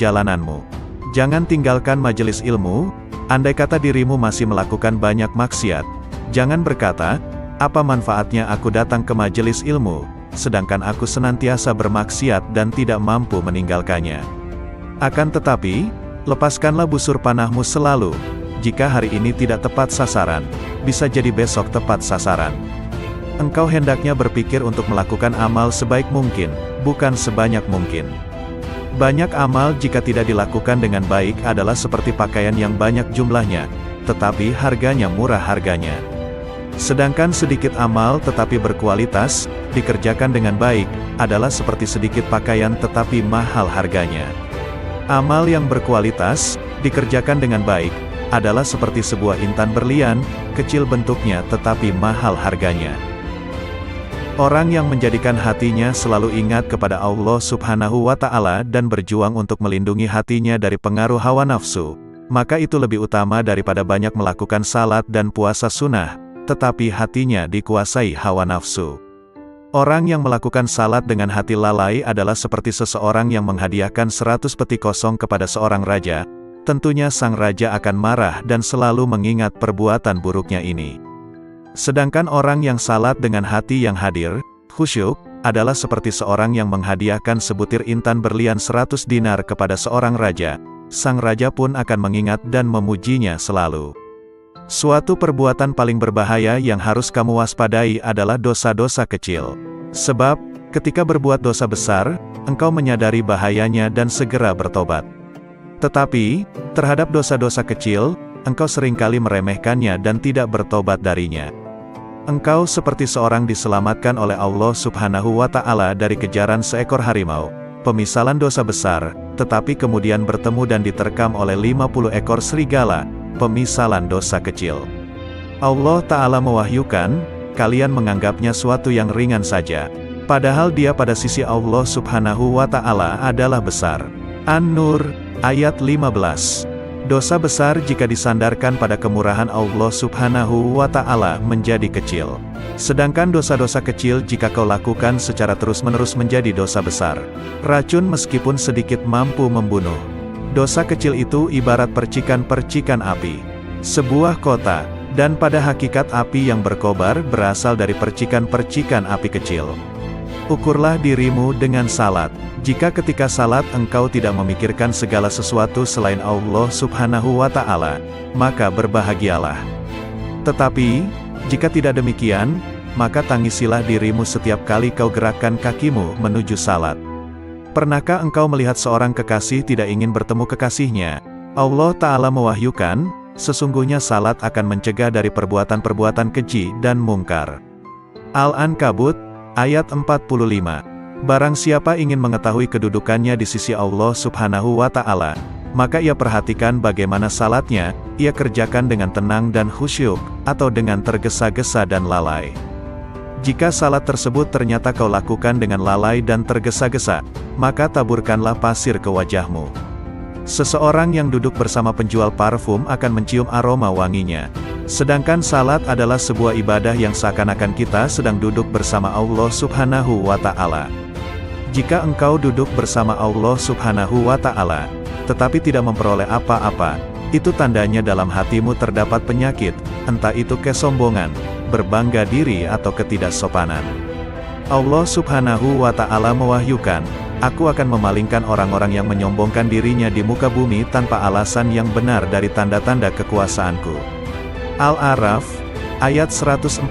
jalananmu. Jangan tinggalkan majelis ilmu, andai kata dirimu masih melakukan banyak maksiat. Jangan berkata, apa manfaatnya aku datang ke majelis ilmu, sedangkan aku senantiasa bermaksiat dan tidak mampu meninggalkannya. Akan tetapi, lepaskanlah busur panahmu selalu. Jika hari ini tidak tepat sasaran, bisa jadi besok tepat sasaran. Engkau hendaknya berpikir untuk melakukan amal sebaik mungkin, bukan sebanyak mungkin. Banyak amal jika tidak dilakukan dengan baik adalah seperti pakaian yang banyak jumlahnya, tetapi harganya murah harganya. Sedangkan sedikit amal tetapi berkualitas, dikerjakan dengan baik, adalah seperti sedikit pakaian tetapi mahal harganya. Amal yang berkualitas, dikerjakan dengan baik, adalah seperti sebuah intan berlian, kecil bentuknya tetapi mahal harganya. Orang yang menjadikan hatinya selalu ingat kepada Allah Subhanahu wa Ta'ala dan berjuang untuk melindungi hatinya dari pengaruh hawa nafsu, maka itu lebih utama daripada banyak melakukan salat dan puasa sunnah, tetapi hatinya dikuasai hawa nafsu. Orang yang melakukan salat dengan hati lalai adalah seperti seseorang yang menghadiahkan 100 peti kosong kepada seorang raja. Tentunya sang raja akan marah dan selalu mengingat perbuatan buruknya ini. Sedangkan orang yang salat dengan hati yang hadir, khusyuk, adalah seperti seorang yang menghadiahkan sebutir intan berlian 100 dinar kepada seorang raja. Sang raja pun akan mengingat dan memujinya selalu. Suatu perbuatan paling berbahaya yang harus kamu waspadai adalah dosa-dosa kecil. Sebab, ketika berbuat dosa besar, engkau menyadari bahayanya dan segera bertobat. Tetapi, terhadap dosa-dosa kecil, engkau seringkali meremehkannya dan tidak bertobat darinya. Engkau seperti seorang diselamatkan oleh Allah Subhanahu wa Ta'ala dari kejaran seekor harimau, pemisalan dosa besar, tetapi kemudian bertemu dan diterkam oleh 50 ekor serigala, pemisalan dosa kecil. Allah Ta'ala mewahyukan, kalian menganggapnya suatu yang ringan saja, padahal dia pada sisi Allah Subhanahu wa Ta'ala adalah besar. An-Nur, ayat 15. Dosa besar jika disandarkan pada kemurahan Allah Subhanahu wa Ta'ala menjadi kecil. Sedangkan dosa-dosa kecil jika kau lakukan secara terus-menerus menjadi dosa besar. Racun meskipun sedikit mampu membunuh. Dosa kecil itu ibarat percikan-percikan api. Sebuah kota, dan pada hakikat api yang berkobar berasal dari percikan-percikan api kecil. Ukurlah dirimu dengan salat. Jika ketika salat engkau tidak memikirkan segala sesuatu selain Allah Subhanahu wa Ta'ala, maka berbahagialah. Tetapi, jika tidak demikian, maka tangisilah dirimu setiap kali kau gerakkan kakimu menuju salat. Pernahkah engkau melihat seorang kekasih tidak ingin bertemu kekasihnya? Allah Ta'ala mewahyukan, sesungguhnya salat akan mencegah dari perbuatan-perbuatan keji dan mungkar. Al-Ankabut, ayat 45. Barang siapa ingin mengetahui kedudukannya di sisi Allah Subhanahu wa Ta'ala, maka ia perhatikan bagaimana salatnya, ia kerjakan dengan tenang dan khusyuk, atau dengan tergesa-gesa dan lalai. Jika salat tersebut ternyata kau lakukan dengan lalai dan tergesa-gesa, maka taburkanlah pasir ke wajahmu. Seseorang yang duduk bersama penjual parfum akan mencium aroma wanginya. Sedangkan salat adalah sebuah ibadah yang seakan-akan kita sedang duduk bersama Allah Subhanahu wa Ta'ala. Jika engkau duduk bersama Allah Subhanahu wa Ta'ala, tetapi tidak memperoleh apa-apa, itu tandanya dalam hatimu terdapat penyakit, entah itu kesombongan, berbangga diri atau ketidaksopanan. Allah Subhanahu wa Ta'ala mewahyukan, aku akan memalingkan orang-orang yang menyombongkan dirinya di muka bumi tanpa alasan yang benar dari tanda-tanda kekuasaanku. Al-A'raf, ayat 146.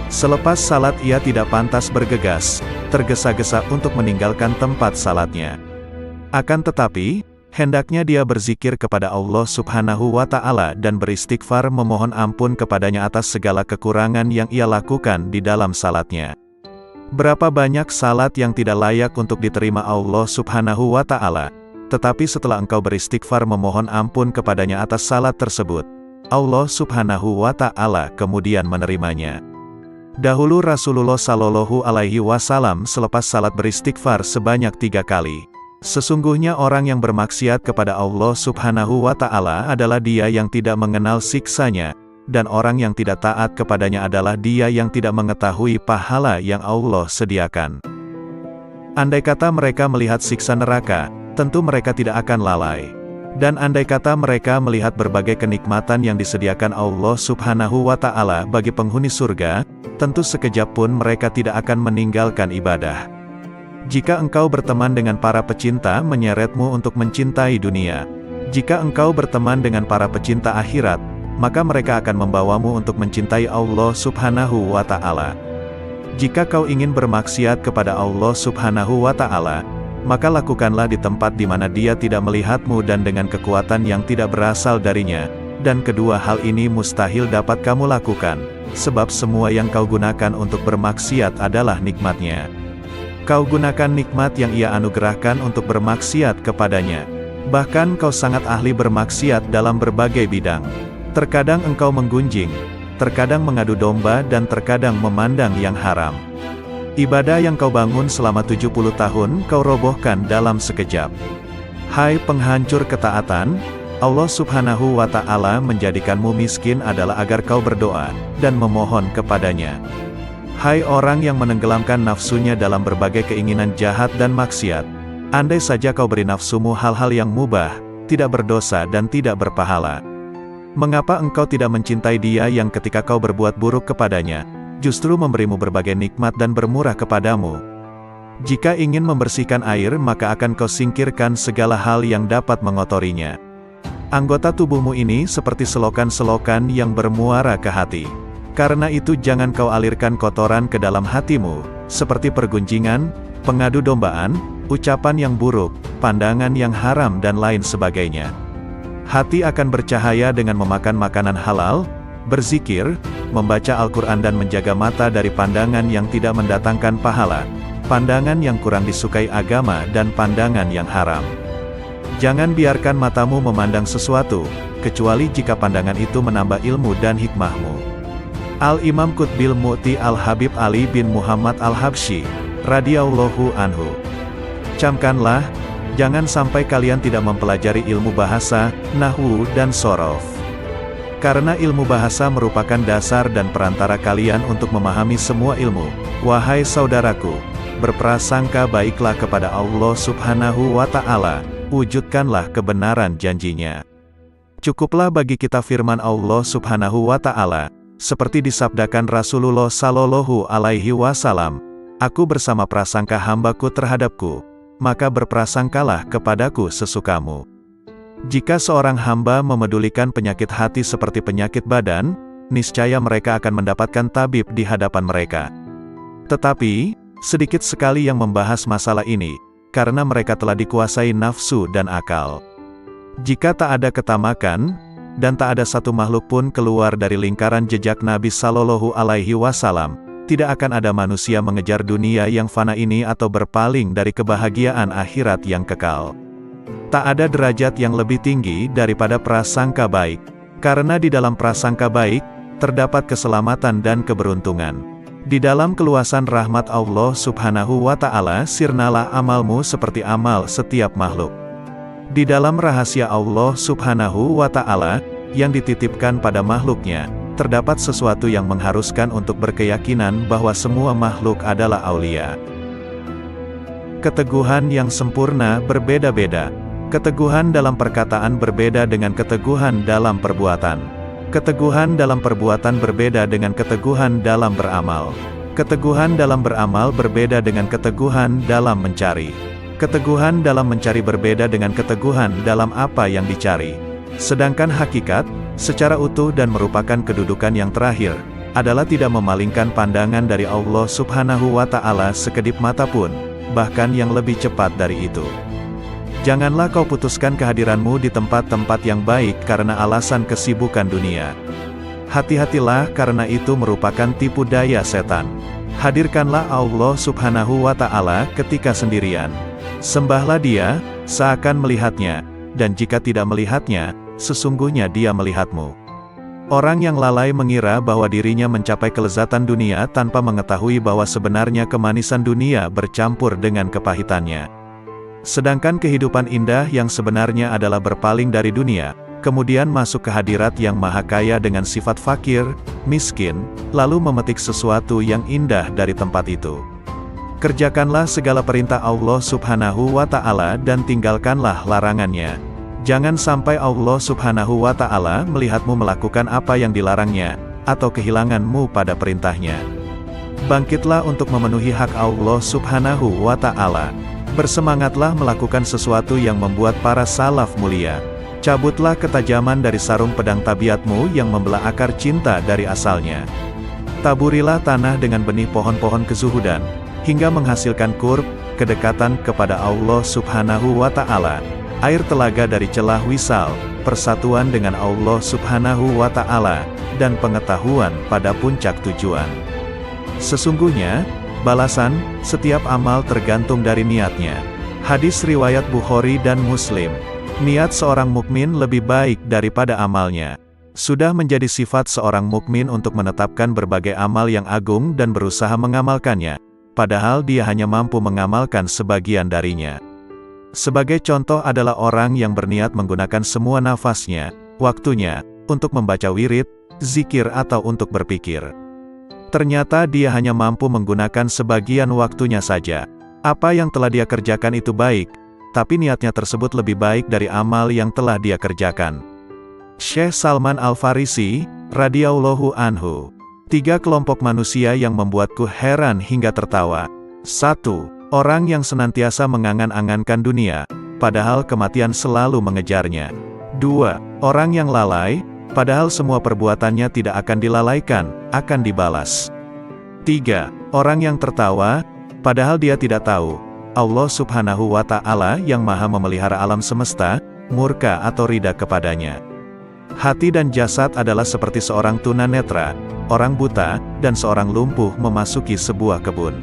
Selepas salat ia tidak pantas bergegas, tergesa-gesa untuk meninggalkan tempat salatnya. Akan tetapi, hendaknya dia berzikir kepada Allah Subhanahu wa Ta'ala dan beristighfar memohon ampun kepadanya atas segala kekurangan yang ia lakukan di dalam salatnya. Berapa banyak salat yang tidak layak untuk diterima Allah Subhanahu wa Ta'ala, tetapi setelah engkau beristighfar memohon ampun kepadanya atas salat tersebut, Allah Subhanahu wa Ta'ala kemudian menerimanya. Dahulu Rasulullah Shallallahu Alaihi Wasallam selepas salat beristighfar sebanyak 3 kali. Sesungguhnya orang yang bermaksiat kepada Allah Subhanahu wa Ta'ala adalah dia yang tidak mengenal siksanya, dan orang yang tidak taat kepadanya adalah dia yang tidak mengetahui pahala yang Allah sediakan. Andai kata mereka melihat siksa neraka, tentu mereka tidak akan lalai. Dan andai kata mereka melihat berbagai kenikmatan yang disediakan Allah Subhanahu wa Ta'ala bagi penghuni surga, tentu sekejap pun mereka tidak akan meninggalkan ibadah. Jika engkau berteman dengan para pecinta, menyeretmu untuk mencintai dunia. Jika engkau berteman dengan para pecinta akhirat, maka mereka akan membawamu untuk mencintai Allah Subhanahu wa Ta'ala. Jika kau ingin bermaksiat kepada Allah Subhanahu wa Ta'ala, maka lakukanlah di tempat di mana Dia tidak melihatmu dan dengan kekuatan yang tidak berasal darinya, dan kedua hal ini mustahil dapat kamu lakukan, sebab semua yang kau gunakan untuk bermaksiat adalah nikmatnya. Kau gunakan nikmat yang Ia anugerahkan untuk bermaksiat kepadanya. Bahkan kau sangat ahli bermaksiat dalam berbagai bidang. Terkadang engkau menggunjing, terkadang mengadu domba dan terkadang memandang yang haram. Ibadah yang kau bangun selama 70 tahun, kau robohkan dalam sekejap. Hai penghancur ketaatan, Allah Subhanahu wa Ta'ala menjadikanmu miskin adalah agar kau berdoa, dan memohon kepadanya. Hai orang yang menenggelamkan nafsunya dalam berbagai keinginan jahat dan maksiat, andai saja kau beri nafsumu hal-hal yang mubah, tidak berdosa dan tidak berpahala. Mengapa engkau tidak mencintai Dia yang ketika kau berbuat buruk kepadanya, justru memberimu berbagai nikmat dan bermurah kepadamu? Jika ingin membersihkan air, maka akan kau singkirkan segala hal yang dapat mengotorinya. Anggota tubuhmu ini seperti selokan-selokan yang bermuara ke hati. Karena itu jangan kau alirkan kotoran ke dalam hatimu, seperti pergunjingan, pengadu dombaan, ucapan yang buruk, pandangan yang haram dan lain sebagainya. Hati akan bercahaya dengan memakan makanan halal, berzikir, membaca Al-Quran dan menjaga mata dari pandangan yang tidak mendatangkan pahala, pandangan yang kurang disukai agama dan pandangan yang haram. Jangan biarkan matamu memandang sesuatu, kecuali jika pandangan itu menambah ilmu dan hikmahmu. Al-Imam Qutbil Mu'ti Al-Habib Ali bin Muhammad Al-Habsyi, radhiyallahu anhu. Camkanlah, jangan sampai kalian tidak mempelajari ilmu bahasa, nahwu dan shorof. Karena ilmu bahasa merupakan dasar dan perantara kalian untuk memahami semua ilmu. Wahai saudaraku, berprasangka baiklah kepada Allah Subhanahu wa Ta'ala, wujudkanlah kebenaran janjinya. Cukuplah bagi kita firman Allah Subhanahu wa Ta'ala, seperti disabdakan Rasulullah Sallallahu Alaihi Wasallam, aku bersama prasangka hambaku terhadapku, maka berprasangkalah kepadaku sesukamu. Jika seorang hamba memedulikan penyakit hati seperti penyakit badan, niscaya mereka akan mendapatkan tabib di hadapan mereka. Tetapi, sedikit sekali yang membahas masalah ini, karena mereka telah dikuasai nafsu dan akal. Jika tak ada ketamakan, dan tak ada satu makhluk pun keluar dari lingkaran jejak Nabi Sallallahu Alaihi Wasallam, tidak akan ada manusia mengejar dunia yang fana ini atau berpaling dari kebahagiaan akhirat yang kekal. Tak ada derajat yang lebih tinggi daripada prasangka baik, karena di dalam prasangka baik, terdapat keselamatan dan keberuntungan. Di dalam keluasan rahmat Allah Subhanahu wa Ta'ala, sirnalah amalmu seperti amal setiap makhluk. Di dalam rahasia Allah Subhanahu wa Ta'ala, yang dititipkan pada makhluknya, terdapat sesuatu yang mengharuskan untuk berkeyakinan bahwa semua makhluk adalah aulia. Keteguhan yang sempurna berbeda-beda. Keteguhan dalam perkataan berbeda dengan keteguhan dalam perbuatan. Keteguhan dalam perbuatan berbeda dengan keteguhan dalam beramal. Keteguhan dalam beramal berbeda dengan keteguhan dalam mencari. Keteguhan dalam mencari berbeda dengan keteguhan dalam apa yang dicari. Sedangkan hakikat, secara utuh dan merupakan kedudukan yang terakhir, adalah tidak memalingkan pandangan dari Allah Subhanahu wa Ta'ala sekedip mata pun, bahkan yang lebih cepat dari itu. Janganlah kau putuskan kehadiranmu di tempat-tempat yang baik karena alasan kesibukan dunia. Hati-hatilah karena itu merupakan tipu daya setan. Hadirkanlah Allah Subhanahu wa Ta'ala ketika sendirian. Sembahlah Dia, seakan melihatnya, dan jika tidak melihatnya, sesungguhnya Dia melihatmu. Orang yang lalai mengira bahwa dirinya mencapai kelezatan dunia tanpa mengetahui bahwa sebenarnya kemanisan dunia bercampur dengan kepahitannya. Sedangkan kehidupan indah yang sebenarnya adalah berpaling dari dunia, kemudian masuk ke hadirat yang maha kaya dengan sifat fakir, miskin, lalu memetik sesuatu yang indah dari tempat itu. Kerjakanlah segala perintah Allah Subhanahu wa Ta'ala dan tinggalkanlah larangannya. Jangan sampai Allah Subhanahu wa Ta'ala melihatmu melakukan apa yang dilarangnya, atau kehilanganmu pada perintahnya. Bangkitlah untuk memenuhi hak Allah Subhanahu wa Ta'ala. Bersemangatlah melakukan sesuatu yang membuat para salaf mulia. Cabutlah ketajaman dari sarung pedang tabiatmu yang membelah akar cinta dari asalnya. Taburilah tanah dengan benih pohon-pohon kezuhudan, hingga menghasilkan qurb, kedekatan kepada Allah Subhanahu wa Ta'ala, air telaga dari celah wisal, persatuan dengan Allah Subhanahu wa Ta'ala, dan pengetahuan pada puncak tujuan. Sesungguhnya, balasan setiap amal tergantung dari niatnya. Hadis riwayat Bukhari dan Muslim. Niat seorang mukmin lebih baik daripada amalnya. Sudah menjadi sifat seorang mukmin untuk menetapkan berbagai amal yang agung dan berusaha mengamalkannya, padahal dia hanya mampu mengamalkan sebagian darinya. Sebagai contoh adalah orang yang berniat menggunakan semua nafasnya, waktunya, untuk membaca wirid, zikir atau untuk berpikir. Ternyata dia hanya mampu menggunakan sebagian waktunya saja. Apa yang telah dia kerjakan itu baik, tapi niatnya tersebut lebih baik dari amal yang telah dia kerjakan. Syekh Salman Al-Farisi, radhiyallahu anhu. 3 kelompok manusia yang membuatku heran hingga tertawa. 1. Orang yang senantiasa mengangan-angankan dunia, padahal kematian selalu mengejarnya. 2. Orang yang lalai, padahal semua perbuatannya tidak akan dilalaikan, akan dibalas. 3. Orang yang tertawa, padahal dia tidak tahu Allah Subhanahu wa Ta'ala yang maha memelihara alam semesta, murka atau ridha kepadanya. Hati dan jasad adalah seperti seorang tunanetra, orang buta, dan seorang lumpuh memasuki sebuah kebun.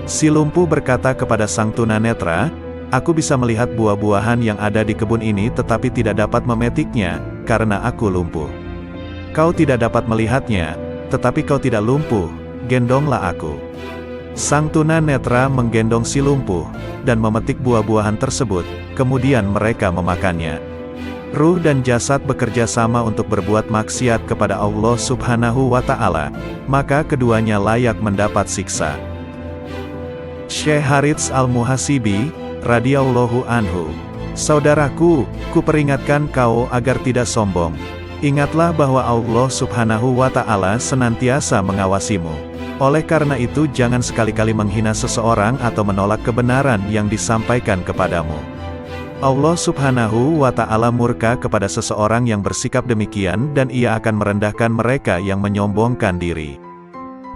Si lumpuh berkata kepada sang tunanetra, "Aku bisa melihat buah-buahan yang ada di kebun ini tetapi tidak dapat memetiknya, karena aku lumpuh. Kau tidak dapat melihatnya, tetapi kau tidak lumpuh, gendonglah aku." Sang tunanetra menggendong si lumpuh, dan memetik buah-buahan tersebut, kemudian mereka memakannya. Ruh dan jasad bekerja sama untuk berbuat maksiat kepada Allah Subhanahu wa Ta'ala, maka keduanya layak mendapat siksa. Syekh Harits Al-Muhasibi, radhiyallahu anhu. Saudaraku, kuperingatkan kau agar tidak sombong. Ingatlah bahwa Allah Subhanahu wa Ta'ala senantiasa mengawasimu. Oleh karena itu jangan sekali-kali menghina seseorang atau menolak kebenaran yang disampaikan kepadamu. Allah Subhanahu wa Ta'ala murka kepada seseorang yang bersikap demikian dan ia akan merendahkan mereka yang menyombongkan diri.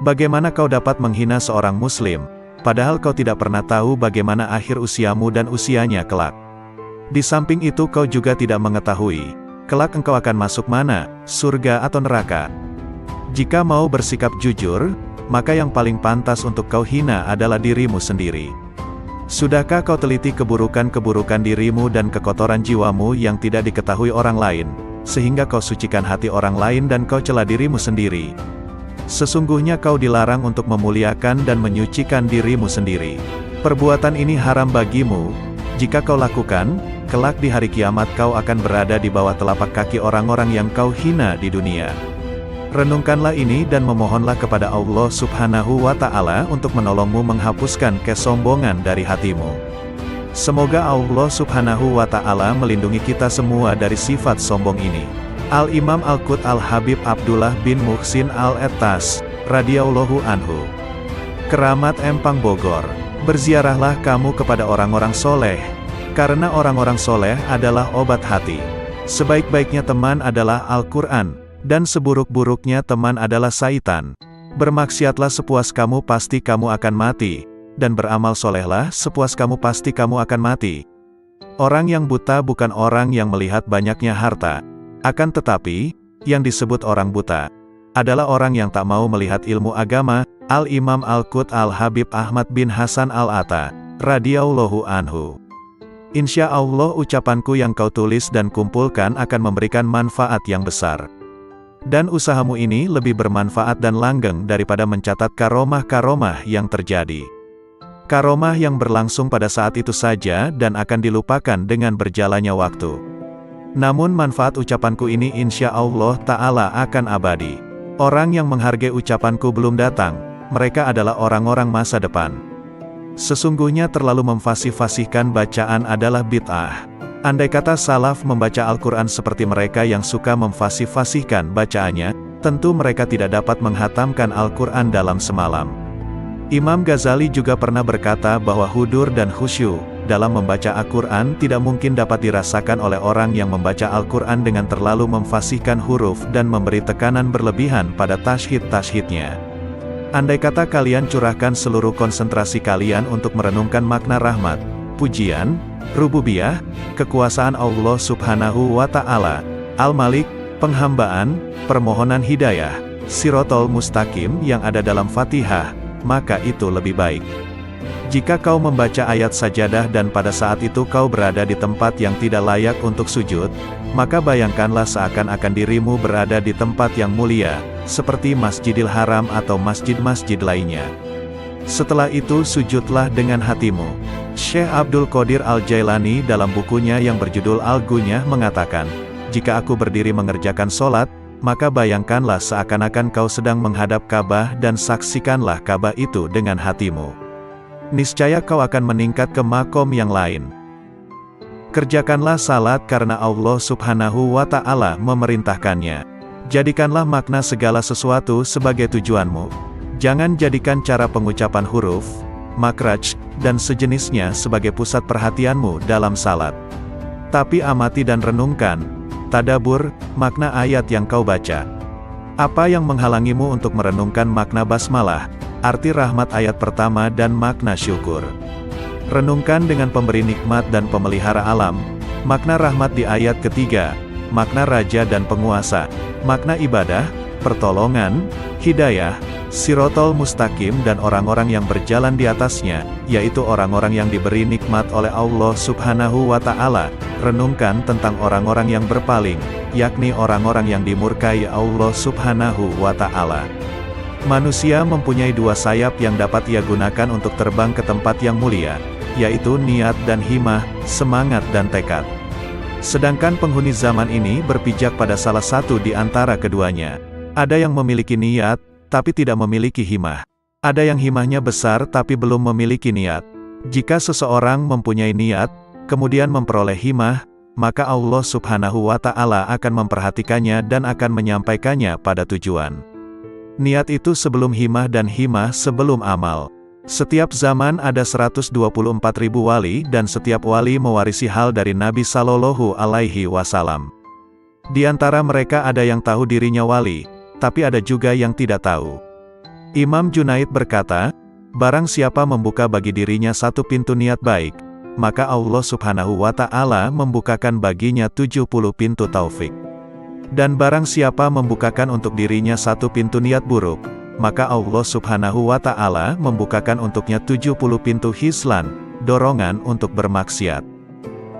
Bagaimana kau dapat menghina seorang muslim, padahal kau tidak pernah tahu bagaimana akhir usiamu dan usianya kelak. Di samping itu kau juga tidak mengetahui, kelak engkau akan masuk mana, surga atau neraka. Jika mau bersikap jujur, maka yang paling pantas untuk kau hina adalah dirimu sendiri. Sudahkah kau teliti keburukan-keburukan dirimu dan kekotoran jiwamu yang tidak diketahui orang lain, sehingga kau sucikan hati orang lain dan kau cela dirimu sendiri? Sesungguhnya kau dilarang untuk memuliakan dan menyucikan dirimu sendiri. Perbuatan ini haram bagimu. Jika kau lakukan, kelak di hari kiamat kau akan berada di bawah telapak kaki orang-orang yang kau hina di dunia. Renungkanlah ini dan memohonlah kepada Allah Subhanahu wa Ta'ala untuk menolongmu menghapuskan kesombongan dari hatimu. Semoga Allah Subhanahu wa Ta'ala melindungi kita semua dari sifat sombong ini. Al-Imam Al-Qut Al-Habib Abdullah bin Muhsin Al-Ettas, radhiyallahu anhu. Keramat Empang Bogor. Berziarahlah kamu kepada orang-orang soleh, karena orang-orang soleh adalah obat hati. Sebaik-baiknya teman adalah Al-Quran, dan seburuk-buruknya teman adalah syaitan. Bermaksiatlah sepuas kamu pasti kamu akan mati, dan beramal solehlah sepuas kamu pasti kamu akan mati. Orang yang buta bukan orang yang melihat banyaknya harta, akan tetapi, yang disebut orang buta, adalah orang yang tak mau melihat ilmu agama. Al-Imam Al-Qut Al-Habib Ahmad bin Hasan Al-Atta, radhiyallahu anhu. Insya Allah ucapanku yang kau tulis dan kumpulkan akan memberikan manfaat yang besar. Dan usahamu ini lebih bermanfaat dan langgeng daripada mencatat karomah-karomah yang terjadi. Karomah yang berlangsung pada saat itu saja dan akan dilupakan dengan berjalannya waktu. Namun manfaat ucapanku ini insya Allah Ta'ala akan abadi. Orang yang menghargai ucapanku belum datang, mereka adalah orang-orang masa depan. Sesungguhnya terlalu memfasih-fasihkan bacaan adalah bid'ah. Andai kata salaf membaca Al-Quran seperti mereka yang suka memfasih-fasihkan bacaannya, tentu mereka tidak dapat menghatamkan Al-Quran dalam semalam. Imam Ghazali juga pernah berkata bahwa hudur dan khusyuk dalam membaca Al-Quran tidak mungkin dapat dirasakan oleh orang yang membaca Al-Quran dengan terlalu memfasihkan huruf dan memberi tekanan berlebihan pada tashhid-tashhidnya. Andai kata kalian curahkan seluruh konsentrasi kalian untuk merenungkan makna rahmat, pujian, rububiyah, kekuasaan Allah Subhanahu wa Ta'ala, Al-Malik, penghambaan, permohonan hidayah, Shirotol Mustaqim yang ada dalam Fatihah, maka itu lebih baik. Jika kau membaca ayat sajadah dan pada saat itu kau berada di tempat yang tidak layak untuk sujud, maka bayangkanlah seakan-akan dirimu berada di tempat yang mulia, seperti Masjidil Haram atau masjid-masjid lainnya. Setelah itu sujudlah dengan hatimu. Syekh Abdul Qadir Al-Jailani dalam bukunya yang berjudul Al-Gunyah mengatakan, jika aku berdiri mengerjakan sholat, maka bayangkanlah seakan-akan kau sedang menghadap Ka'bah dan saksikanlah Ka'bah itu dengan hatimu. Niscaya kau akan meningkat ke makom yang lain. Kerjakanlah salat karena Allah Subhanahu wa Ta'ala memerintahkannya. Jadikanlah makna segala sesuatu sebagai tujuanmu. Jangan jadikan cara pengucapan huruf, makraj, dan sejenisnya sebagai pusat perhatianmu dalam salat. Tapi amati dan renungkan, tadabur, makna ayat yang kau baca. Apa yang menghalangimu untuk merenungkan makna basmalah, arti rahmat ayat pertama dan makna syukur? Renungkan dengan pemberi nikmat dan pemelihara alam, makna rahmat di ayat ketiga, makna raja dan penguasa, makna ibadah, pertolongan, hidayah, Shirotol Mustaqim dan orang-orang yang berjalan di atasnya, yaitu orang-orang yang diberi nikmat oleh Allah Subhanahu wa Ta'ala. Renungkan tentang orang-orang yang berpaling, yakni orang-orang yang dimurkai Allah Subhanahu wa Ta'ala. Manusia mempunyai dua sayap yang dapat ia gunakan untuk terbang ke tempat yang mulia, yaitu niat dan himah, semangat dan tekad. Sedangkan penghuni zaman ini berpijak pada salah satu di antara keduanya. Ada yang memiliki niat, tapi tidak memiliki himah. Ada yang himahnya besar tapi belum memiliki niat. Jika seseorang mempunyai niat, kemudian memperoleh himah, maka Allah Subhanahu wa Ta'ala akan memperhatikannya dan akan menyampaikannya pada tujuan. Niat itu sebelum himah dan himah sebelum amal. Setiap zaman ada 124.000 wali dan setiap wali mewarisi hal dari Nabi Sallallahu Alaihi Wasallam. Di antara mereka ada yang tahu dirinya wali, tapi ada juga yang tidak tahu. Imam Junaid berkata, barang siapa membuka bagi dirinya satu pintu niat baik, maka Allah Subhanahu wa Ta'ala membukakan baginya 70 pintu taufik. Dan barang siapa membukakan untuk dirinya satu pintu niat buruk, maka Allah Subhanahu wa Ta'ala membukakan untuknya 70 pintu hislan, dorongan untuk bermaksiat.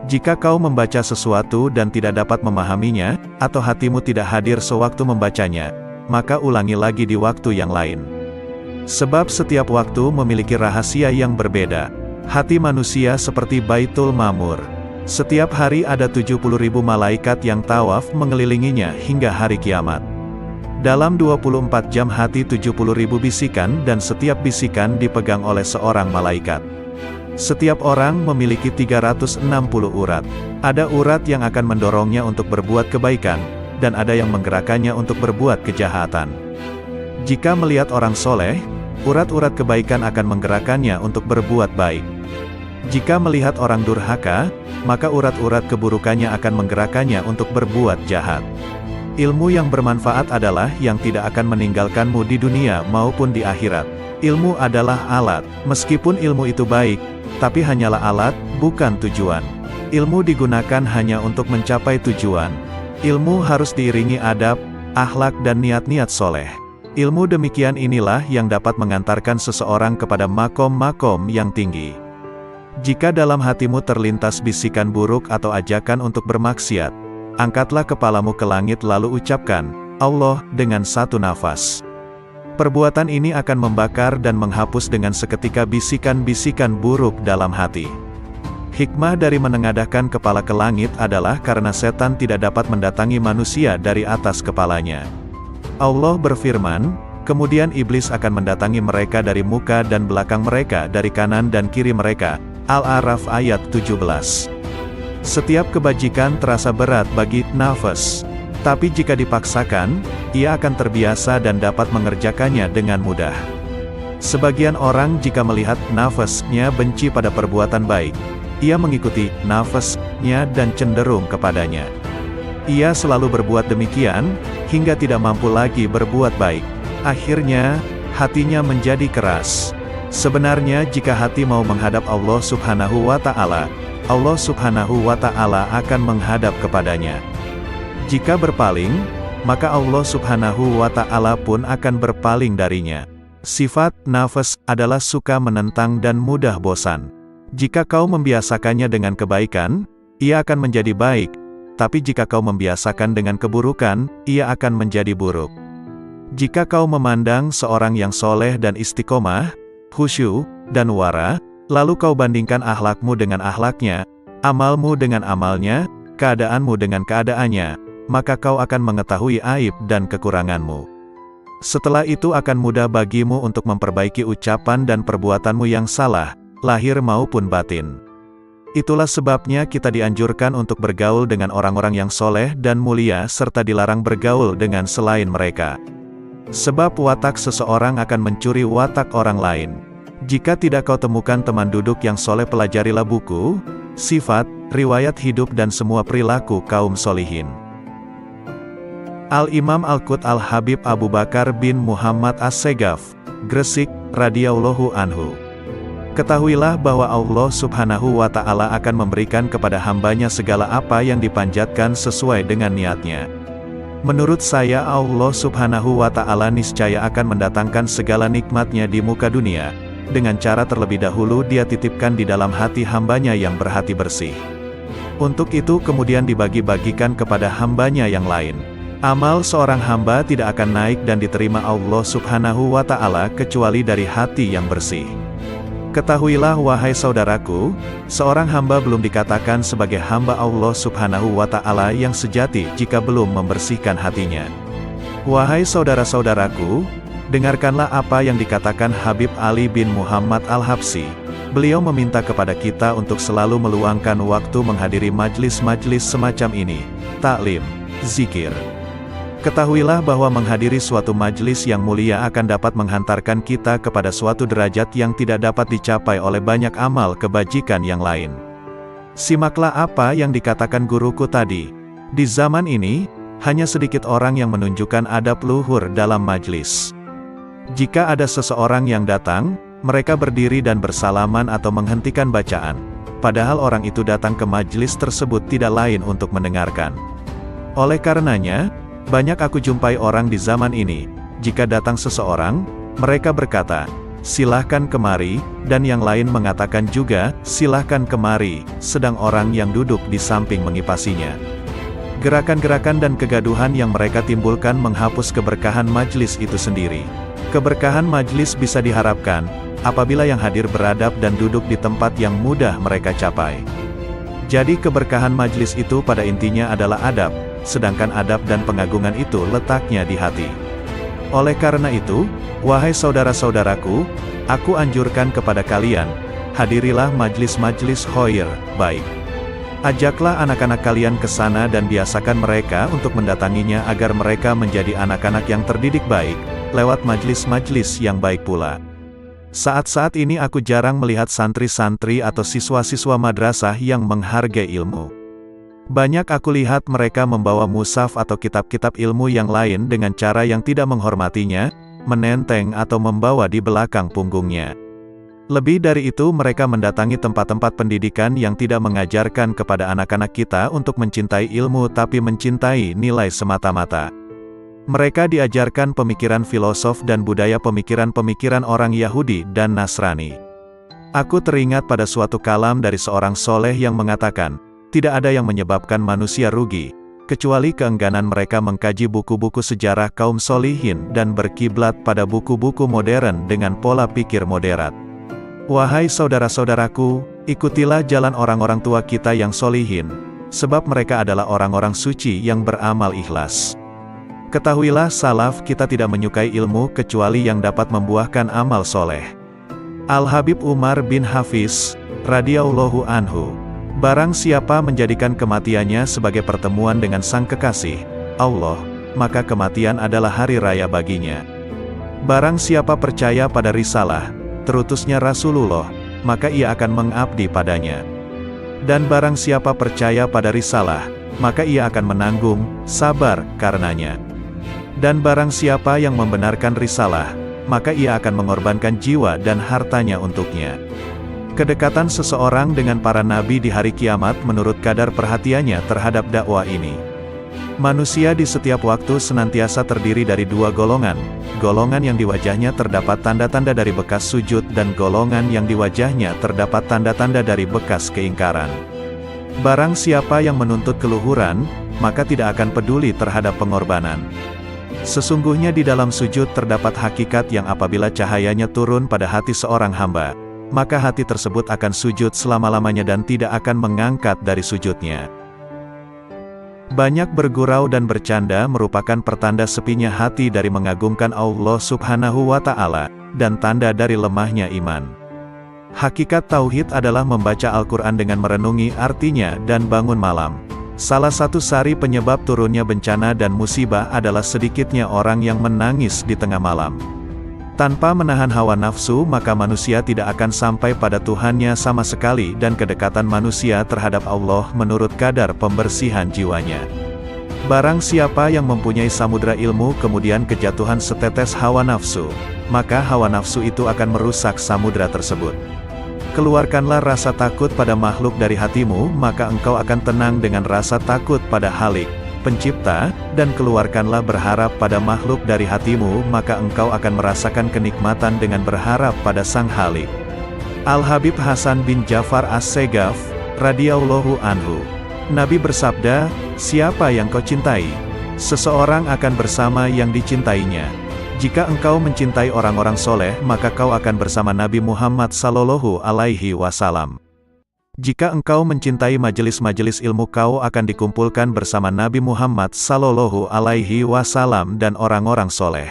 Jika kau membaca sesuatu dan tidak dapat memahaminya, atau hatimu tidak hadir sewaktu membacanya, maka ulangi lagi di waktu yang lain. Sebab setiap waktu memiliki rahasia yang berbeda. Hati manusia seperti Baitul Ma'mur. Setiap hari ada 70.000 malaikat yang tawaf mengelilinginya hingga hari kiamat. Dalam 24 jam hati 70.000 bisikan dan setiap bisikan dipegang oleh seorang malaikat. Setiap orang memiliki 360 urat. Ada urat yang akan mendorongnya untuk berbuat kebaikan, dan ada yang menggerakkannya untuk berbuat kejahatan. Jika melihat orang soleh, urat-urat kebaikan akan menggerakkannya untuk berbuat baik. Jika melihat orang durhaka, maka urat-urat keburukannya akan menggerakkannya untuk berbuat jahat. Ilmu yang bermanfaat adalah yang tidak akan meninggalkanmu di dunia maupun di akhirat. Ilmu adalah alat, meskipun ilmu itu baik, tapi hanyalah alat, bukan tujuan. Ilmu digunakan hanya untuk mencapai tujuan. Ilmu harus diiringi adab, akhlak dan niat-niat soleh. Ilmu demikian inilah yang dapat mengantarkan seseorang kepada makom-makom yang tinggi. Jika dalam hatimu terlintas bisikan buruk atau ajakan untuk bermaksiat, angkatlah kepalamu ke langit lalu ucapkan, Allah, dengan satu nafas. Perbuatan ini akan membakar dan menghapus dengan seketika bisikan-bisikan buruk dalam hati. Hikmah dari menengadahkan kepala ke langit adalah karena setan tidak dapat mendatangi manusia dari atas kepalanya. Allah berfirman, Kemudian iblis akan mendatangi mereka dari muka dan belakang mereka, dari kanan dan kiri mereka. Al-A'raf ayat 17. Setiap kebajikan terasa berat bagi nafas. Tapi jika dipaksakan, ia akan terbiasa dan dapat mengerjakannya dengan mudah. Sebagian orang jika melihat nafasnya benci pada perbuatan baik, ia mengikuti nafasnya dan cenderung kepadanya. Ia selalu berbuat demikian, hingga tidak mampu lagi berbuat baik. Akhirnya, hatinya menjadi keras. Sebenarnya jika hati mau menghadap Allah Subhanahu wa Ta'ala, Allah Subhanahu wa Ta'ala akan menghadap kepadanya. Jika berpaling, maka Allah Subhanahu wa Ta'ala pun akan berpaling darinya. Sifat nafas adalah suka menentang dan mudah bosan. Jika kau membiasakannya dengan kebaikan, ia akan menjadi baik, tapi jika kau membiasakan dengan keburukan, ia akan menjadi buruk. Jika kau memandang seorang yang soleh dan istiqomah, khusyuk, dan wara, lalu kau bandingkan akhlakmu dengan akhlaknya, amalmu dengan amalnya, keadaanmu dengan keadaannya, maka kau akan mengetahui aib dan kekuranganmu. Setelah itu akan mudah bagimu untuk memperbaiki ucapan dan perbuatanmu yang salah, lahir maupun batin. Itulah sebabnya kita dianjurkan untuk bergaul dengan orang-orang yang soleh dan mulia serta dilarang bergaul dengan selain mereka. Sebab watak seseorang akan mencuri watak orang lain. Jika tidak kau temukan teman duduk yang soleh, pelajarilah buku, sifat, riwayat hidup dan semua perilaku kaum solihin. Al-Imam Al-Qut Al-Habib Abu Bakar bin Muhammad As-Segaf, Gresik, radhiyallahu anhu. Ketahuilah bahwa Allah Subhanahu wa Ta'ala akan memberikan kepada hambanya segala apa yang dipanjatkan sesuai dengan niatnya. Menurut saya Allah Subhanahu wa Ta'ala niscaya akan mendatangkan segala nikmatnya di muka dunia, dengan cara terlebih dahulu dia titipkan di dalam hati hambanya yang berhati bersih. Untuk itu kemudian dibagi-bagikan kepada hambanya yang lain. Amal seorang hamba tidak akan naik dan diterima Allah Subhanahu wa Ta'ala kecuali dari hati yang bersih. Ketahuilah wahai saudaraku, seorang hamba belum dikatakan sebagai hamba Allah Subhanahu wa Ta'ala yang sejati jika belum membersihkan hatinya. Wahai saudara-saudaraku, dengarkanlah apa yang dikatakan Habib Ali bin Muhammad Al-Habsyi. Beliau meminta kepada kita untuk selalu meluangkan waktu menghadiri majlis-majlis semacam ini, taklim, zikir. Ketahuilah bahwa menghadiri suatu majlis yang mulia akan dapat menghantarkan kita kepada suatu derajat yang tidak dapat dicapai oleh banyak amal kebajikan yang lain. Simaklah apa yang dikatakan guruku tadi. Di zaman ini, hanya sedikit orang yang menunjukkan adab luhur dalam majlis. Jika ada seseorang yang datang, mereka berdiri dan bersalaman atau menghentikan bacaan, padahal orang itu datang ke majlis tersebut tidak lain untuk mendengarkan. Oleh karenanya, banyak aku jumpai orang di zaman ini, jika datang seseorang, mereka berkata, "Silahkan kemari," dan yang lain mengatakan juga, "Silahkan kemari," sedang orang yang duduk di samping mengipasinya. Gerakan-gerakan dan kegaduhan yang mereka timbulkan menghapus keberkahan majlis itu sendiri. Keberkahan majlis bisa diharapkan, apabila yang hadir beradab dan duduk di tempat yang mudah mereka capai. Jadi keberkahan majlis itu pada intinya adalah adab, sedangkan adab dan pengagungan itu letaknya di hati. Oleh karena itu, wahai saudara-saudaraku, aku anjurkan kepada kalian, hadirilah majlis-majlis khair, baik. Ajaklah anak-anak kalian ke sana dan biasakan mereka untuk mendatanginya agar mereka menjadi anak-anak yang terdidik baik, lewat majlis-majlis yang baik pula. Saat-saat ini aku jarang melihat santri-santri atau siswa-siswa madrasah yang menghargai ilmu. Banyak aku lihat mereka membawa mushaf atau kitab-kitab ilmu yang lain dengan cara yang tidak menghormatinya, menenteng atau membawa di belakang punggungnya. Lebih dari itu mereka mendatangi tempat-tempat pendidikan yang tidak mengajarkan kepada anak-anak kita untuk mencintai ilmu tapi mencintai nilai semata-mata. Mereka diajarkan pemikiran filosof dan budaya pemikiran-pemikiran orang Yahudi dan Nasrani. Aku teringat pada suatu kalam dari seorang soleh yang mengatakan, tidak ada yang menyebabkan manusia rugi, kecuali keengganan mereka mengkaji buku-buku sejarah kaum solihin dan berkiblat pada buku-buku modern dengan pola pikir moderat. Wahai saudara-saudaraku, ikutilah jalan orang-orang tua kita yang solihin, sebab mereka adalah orang-orang suci yang beramal ikhlas. Ketahuilah salaf kita tidak menyukai ilmu kecuali yang dapat membuahkan amal soleh. Al-Habib Umar bin Hafiz, radhiyallahu anhu. Barang siapa menjadikan kematiannya sebagai pertemuan dengan sang kekasih, Allah, maka kematian adalah hari raya baginya. Barang siapa percaya pada risalah, terutusnya Rasulullah, maka ia akan mengabdi padanya. Dan barang siapa percaya pada risalah, maka ia akan menanggung, sabar, karenanya. Dan barang siapa yang membenarkan risalah, maka ia akan mengorbankan jiwa dan hartanya untuknya. Kedekatan seseorang dengan para nabi di hari kiamat menurut kadar perhatiannya terhadap dakwah ini. Manusia di setiap waktu senantiasa terdiri dari dua golongan, golongan yang di wajahnya terdapat tanda-tanda dari bekas sujud dan golongan yang di wajahnya terdapat tanda-tanda dari bekas keingkaran. Barang siapa yang menuntut keluhuran, maka tidak akan peduli terhadap pengorbanan. Sesungguhnya di dalam sujud terdapat hakikat yang apabila cahayanya turun pada hati seorang hamba, maka hati tersebut akan sujud selama-lamanya dan tidak akan mengangkat dari sujudnya. Banyak bergurau dan bercanda merupakan pertanda sepinya hati dari mengagungkan Allah Subhanahu wa Ta'ala, dan tanda dari lemahnya iman. Hakikat tauhid adalah membaca Al-Quran dengan merenungi artinya dan bangun malam. Salah satu sari penyebab turunnya bencana dan musibah adalah sedikitnya orang yang menangis di tengah malam. Tanpa menahan hawa nafsu maka manusia tidak akan sampai pada Tuhannya sama sekali dan kedekatan manusia terhadap Allah menurut kadar pembersihan jiwanya. Barang siapa yang mempunyai samudra ilmu kemudian kejatuhan setetes hawa nafsu, maka hawa nafsu itu akan merusak samudra tersebut. Keluarkanlah rasa takut pada makhluk dari hatimu, maka engkau akan tenang dengan rasa takut pada Khalik, Pencipta, dan keluarkanlah berharap pada makhluk dari hatimu, maka engkau akan merasakan kenikmatan dengan berharap pada Sang Khalik. Al-Habib Hasan bin Ja'far As-Segaf, radhiyallahu anhu. Nabi bersabda, siapa yang kau cintai? Seseorang akan bersama yang dicintainya. Jika engkau mencintai orang-orang soleh, maka kau akan bersama Nabi Muhammad sallallahu alaihi wasallam. Jika engkau mencintai majelis-majelis ilmu, kau akan dikumpulkan bersama Nabi Muhammad sallallahu alaihi wasallam dan orang-orang soleh.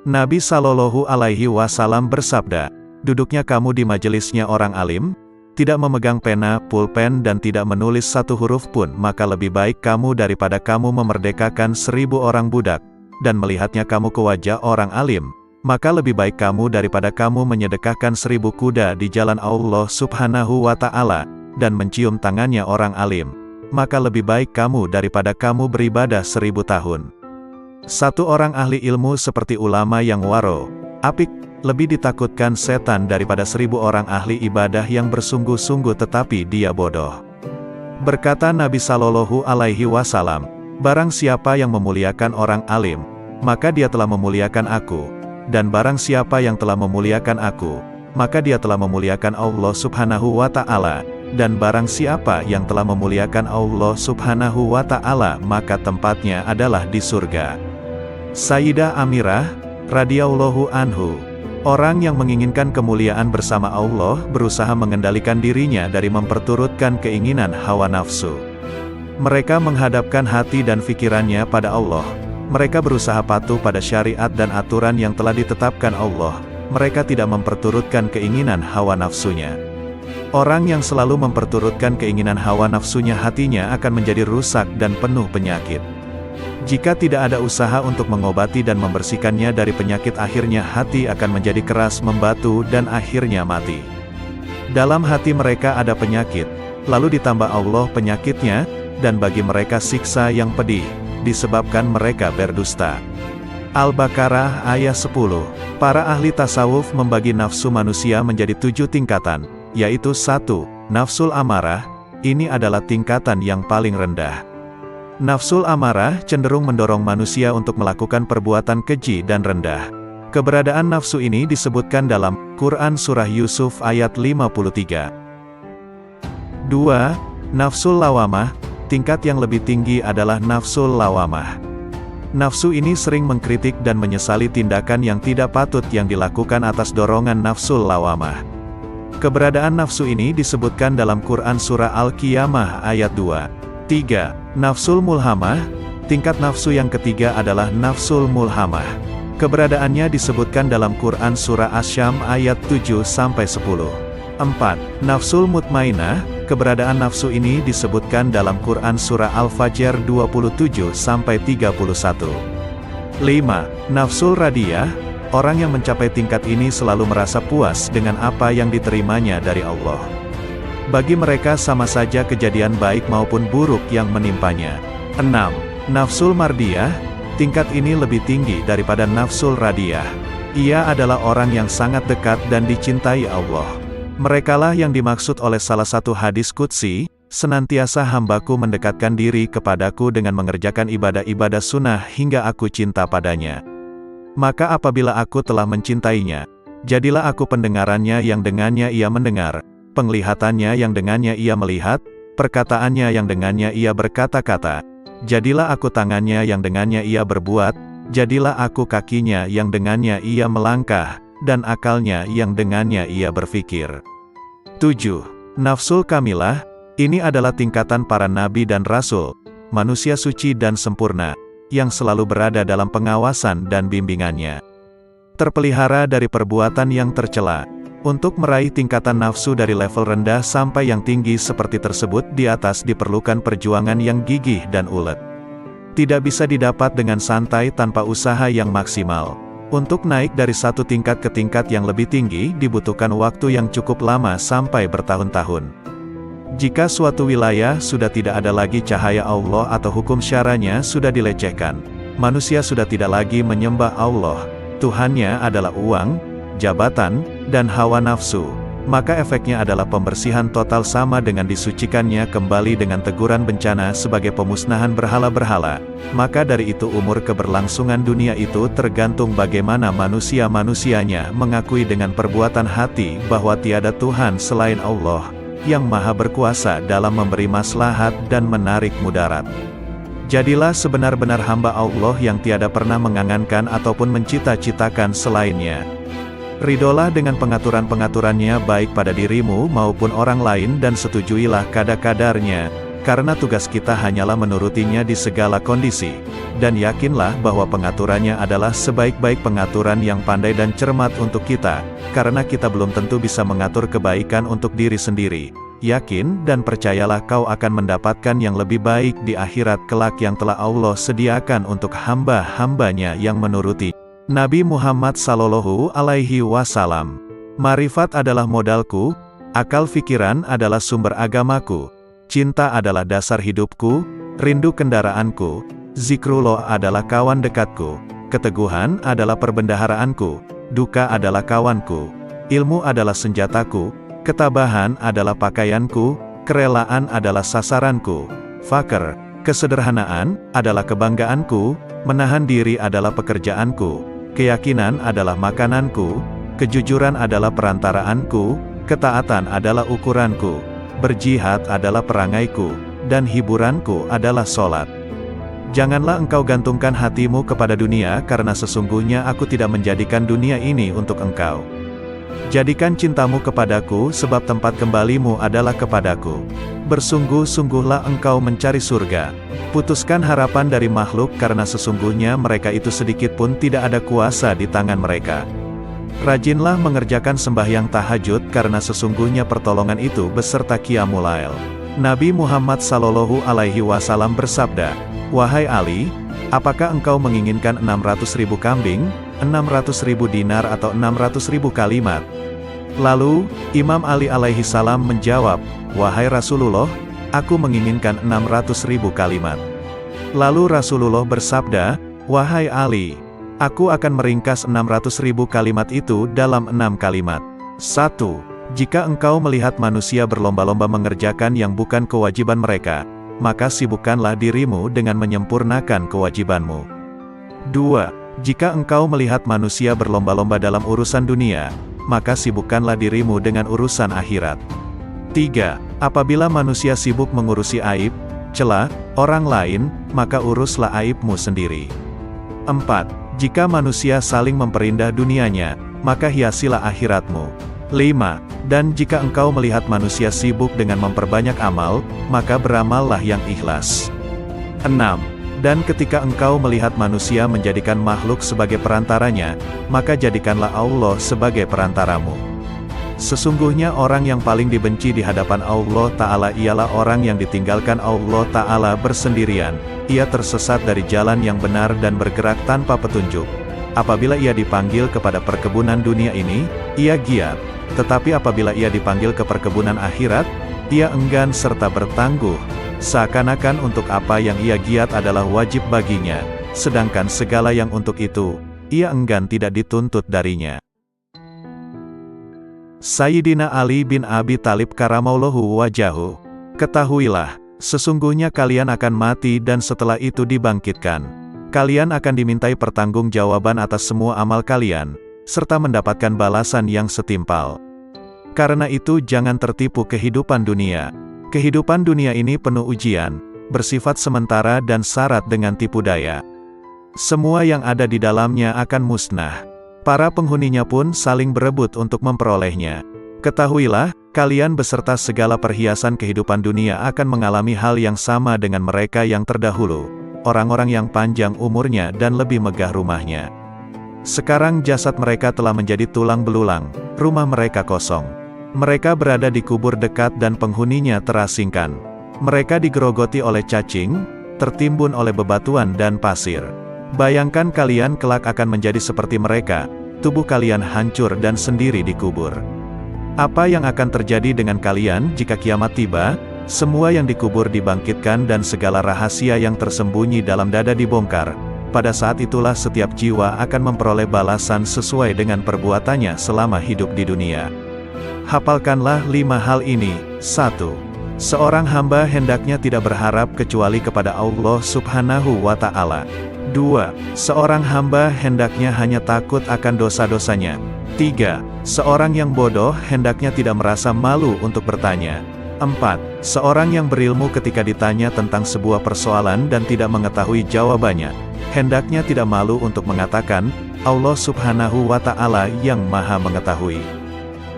Nabi sallallahu alaihi wasallam bersabda, duduknya kamu di majelisnya orang alim, tidak memegang pena, pulpen dan tidak menulis satu huruf pun, maka lebih baik kamu daripada kamu memerdekakan 1000 orang budak, dan melihatnya kamu ke wajah orang alim, maka lebih baik kamu daripada kamu menyedekahkan 1000 kuda di jalan Allah Subhanahu wa Ta'ala, dan mencium tangannya orang alim, maka lebih baik kamu daripada kamu beribadah 1000 tahun. Satu orang ahli ilmu seperti ulama yang waro, apik, lebih ditakutkan setan daripada 1000 orang ahli ibadah yang bersungguh-sungguh tetapi dia bodoh. Berkata Nabi sallallahu alaihi wasallam, barang siapa yang memuliakan orang alim, maka dia telah memuliakan aku, dan barang siapa yang telah memuliakan aku, maka dia telah memuliakan Allah Subhanahu wa Ta'ala, dan barang siapa yang telah memuliakan Allah Subhanahu wa Ta'ala, maka tempatnya adalah di surga. Sayyidah Amirah, radhiyallahu anhu. Orang yang menginginkan kemuliaan bersama Allah berusaha mengendalikan dirinya dari memperturutkan keinginan hawa nafsu. Mereka menghadapkan hati dan pikirannya pada Allah. Mereka berusaha patuh pada syariat dan aturan yang telah ditetapkan Allah. Mereka tidak memperturutkan keinginan hawa nafsunya. Orang yang selalu memperturutkan keinginan hawa nafsunya, hatinya akan menjadi rusak dan penuh penyakit. Jika tidak ada usaha untuk mengobati dan membersihkannya dari penyakit, akhirnya hati akan menjadi keras membatu dan akhirnya mati. Dalam hati mereka ada penyakit, lalu ditambah Allah penyakitnya, dan bagi mereka siksa yang pedih, disebabkan mereka berdusta. Al-Baqarah ayat 10. Para ahli tasawuf membagi nafsu manusia menjadi 7 tingkatan, yaitu 1. Nafsul amarah, ini adalah tingkatan yang paling rendah. Nafsul amarah cenderung mendorong manusia untuk melakukan perbuatan keji dan rendah. Keberadaan nafsu ini disebutkan dalam Quran Surah Yusuf ayat 53. 2. Nafsul lawamah, tingkat yang lebih tinggi adalah nafsul lawamah. Nafsu ini sering mengkritik dan menyesali tindakan yang tidak patut yang dilakukan atas dorongan nafsul lawamah. Keberadaan nafsu ini disebutkan dalam Quran Surah Al-Qiyamah ayat 2. 3. Nafsul mulhamah, Tingkat nafsu yang ketiga adalah nafsul mulhamah. Keberadaannya disebutkan dalam Quran Surah Asy-Syam ayat 7-10. 4. Nafsul mutmainah. Keberadaan nafsu ini disebutkan dalam Quran Surah Al-Fajr 27-31. 5. Nafsul radiyah. Orang yang mencapai tingkat ini selalu merasa puas dengan apa yang diterimanya dari Allah. Bagi mereka sama saja kejadian baik maupun buruk yang menimpanya. 6. Nafsul mardiyah. Tingkat ini lebih tinggi daripada nafsul radiyah. Ia adalah orang yang sangat dekat dan dicintai Allah. Merekalah yang dimaksud oleh salah satu hadis qudsi, senantiasa hambaku mendekatkan diri kepadaku dengan mengerjakan ibadah-ibadah sunnah hingga aku cinta padanya. Maka apabila aku telah mencintainya, jadilah aku pendengarannya yang dengannya ia mendengar, penglihatannya yang dengannya ia melihat, perkataannya yang dengannya ia berkata-kata. Jadilah aku tangannya yang dengannya ia berbuat, jadilah aku kakinya yang dengannya ia melangkah, dan akalnya yang dengannya ia berfikir. 7. Nafsul kamilah. Ini adalah tingkatan para nabi dan rasul, manusia suci dan sempurna, yang selalu berada dalam pengawasan dan bimbingannya. Terpelihara dari perbuatan yang tercela. Untuk meraih tingkatan nafsu dari level rendah sampai yang tinggi seperti tersebut di atas diperlukan perjuangan yang gigih dan ulet. Tidak bisa didapat dengan santai tanpa usaha yang maksimal. Untuk naik dari satu tingkat ke tingkat yang lebih tinggi dibutuhkan waktu yang cukup lama sampai bertahun-tahun. Jika suatu wilayah sudah tidak ada lagi cahaya Allah atau hukum syaranya sudah dilecehkan, manusia sudah tidak lagi menyembah Allah, Tuhannya adalah uang, jabatan, dan hawa nafsu, maka efeknya adalah pembersihan total sama dengan disucikannya kembali dengan teguran bencana sebagai pemusnahan berhala-berhala. Maka dari itu umur keberlangsungan dunia itu tergantung bagaimana manusia-manusianya mengakui dengan perbuatan hati bahwa tiada Tuhan selain Allah, yang maha berkuasa dalam memberi maslahat dan menarik mudarat. Jadilah sebenar-benar hamba Allah yang tiada pernah mengangankan ataupun mencita-citakan selainnya. Ridolah dengan pengaturan-pengaturannya baik pada dirimu maupun orang lain dan setujuilah kadar-kadarnya, karena tugas kita hanyalah menurutinya di segala kondisi, dan yakinlah bahwa pengaturannya adalah sebaik-baik pengaturan yang pandai dan cermat untuk kita, karena kita belum tentu bisa mengatur kebaikan untuk diri sendiri. Yakin dan percayalah kau akan mendapatkan yang lebih baik di akhirat kelak yang telah Allah sediakan untuk hamba-hambanya yang menuruti. Nabi Muhammad Sallallahu Alaihi Wasallam. Marifat adalah modalku, akal fikiran adalah sumber agamaku, cinta adalah dasar hidupku, rindu kendaraanku, zikrullah adalah kawan dekatku, keteguhan adalah perbendaharaanku, duka adalah kawanku, ilmu adalah senjataku, ketabahan adalah pakaianku, kerelaan adalah sasaranku, fakir, kesederhanaan adalah kebanggaanku, menahan diri adalah pekerjaanku, keyakinan adalah makananku, kejujuran adalah perantaraanku, ketaatan adalah ukuranku, berjihad adalah perangaiku, dan hiburanku adalah sholat. Janganlah engkau gantungkan hatimu kepada dunia karena sesungguhnya aku tidak menjadikan dunia ini untuk engkau. Jadikan cintamu kepadaku sebab tempat kembalimu adalah kepadaku. Bersungguh-sungguhlah engkau mencari surga. Putuskan harapan dari makhluk karena sesungguhnya mereka itu sedikit pun tidak ada kuasa di tangan mereka. Rajinlah mengerjakan sembahyang tahajud karena sesungguhnya pertolongan itu beserta qiyamul lail. Nabi Muhammad Sallallahu Alaihi Wasallam bersabda, "Wahai Ali, apakah engkau menginginkan 600.000 kambing, 600.000 dinar atau 600.000 kalimat?" Lalu, Imam Ali alaihi salam menjawab, "Wahai Rasulullah, aku menginginkan 600.000 kalimat." Lalu Rasulullah bersabda, "Wahai Ali, aku akan meringkas 600.000 kalimat itu dalam 6 kalimat. 1. Jika engkau melihat manusia berlomba-lomba mengerjakan yang bukan kewajiban mereka, maka sibukkanlah dirimu dengan menyempurnakan kewajibanmu. 2. Jika engkau melihat manusia berlomba-lomba dalam urusan dunia, maka sibukkanlah dirimu dengan urusan akhirat. 3. Apabila manusia sibuk mengurusi aib, celah, orang lain, maka uruslah aibmu sendiri. 4. Jika manusia saling memperindah dunianya, maka hiasilah akhiratmu. 5. Dan jika engkau melihat manusia sibuk dengan memperbanyak amal, maka beramallah yang ikhlas. 6. Dan ketika engkau melihat manusia menjadikan makhluk sebagai perantaranya, maka jadikanlah Allah sebagai perantaramu. Sesungguhnya orang yang paling dibenci di hadapan Allah Ta'ala ialah orang yang ditinggalkan Allah Ta'ala bersendirian. Ia tersesat dari jalan yang benar dan bergerak tanpa petunjuk. Apabila ia dipanggil kepada perkebunan dunia ini, ia giat. Tetapi apabila ia dipanggil ke perkebunan akhirat, ia enggan serta bertangguh. Seakan-akan untuk apa yang ia giat adalah wajib baginya, sedangkan segala yang untuk itu, ia enggan tidak dituntut darinya. Sayyidina Ali bin Abi Thalib karamallahu wajahu. Ketahuilah, sesungguhnya kalian akan mati dan setelah itu dibangkitkan. Kalian akan dimintai pertanggungjawaban atas semua amal kalian, serta mendapatkan balasan yang setimpal. Karena itu jangan tertipu kehidupan dunia. Kehidupan dunia ini penuh ujian, bersifat sementara dan syarat dengan tipu daya. Semua yang ada di dalamnya akan musnah. Para penghuninya pun saling berebut untuk memperolehnya. Ketahuilah, kalian beserta segala perhiasan kehidupan dunia akan mengalami hal yang sama dengan mereka yang terdahulu, orang-orang yang panjang umurnya dan lebih megah rumahnya. Sekarang jasad mereka telah menjadi tulang belulang, rumah mereka kosong. Mereka berada di kubur dekat dan penghuninya terasingkan. Mereka digerogoti oleh cacing, tertimbun oleh bebatuan dan pasir. Bayangkan kalian kelak akan menjadi seperti mereka, tubuh kalian hancur dan sendiri dikubur. Apa yang akan terjadi dengan kalian jika kiamat tiba? Semua yang dikubur dibangkitkan dan segala rahasia yang tersembunyi dalam dada dibongkar. Pada saat itulah setiap jiwa akan memperoleh balasan sesuai dengan perbuatannya selama hidup di dunia. Hafalkanlah 5 hal ini. 1. Seorang hamba hendaknya tidak berharap kecuali kepada Allah Subhanahu wa Ta'ala. 2. Seorang hamba hendaknya hanya takut akan dosa-dosanya. 3. Seorang yang bodoh hendaknya tidak merasa malu untuk bertanya. 4. Seorang yang berilmu ketika ditanya tentang sebuah persoalan dan tidak mengetahui jawabannya, hendaknya tidak malu untuk mengatakan, Allah Subhanahu wa Ta'ala yang Maha Mengetahui.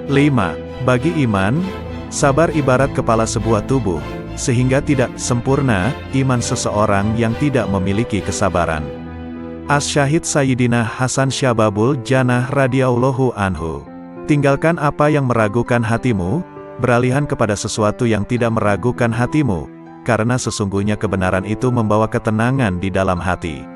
5. Bagi iman, sabar ibarat kepala sebuah tubuh, sehingga tidak sempurna iman seseorang yang tidak memiliki kesabaran. Asy-Syahid Sayyidina Hasan Syababul Jannah radhiyallahu anhu. Tinggalkan apa yang meragukan hatimu, beralihan kepada sesuatu yang tidak meragukan hatimu, karena sesungguhnya kebenaran itu membawa ketenangan di dalam hati.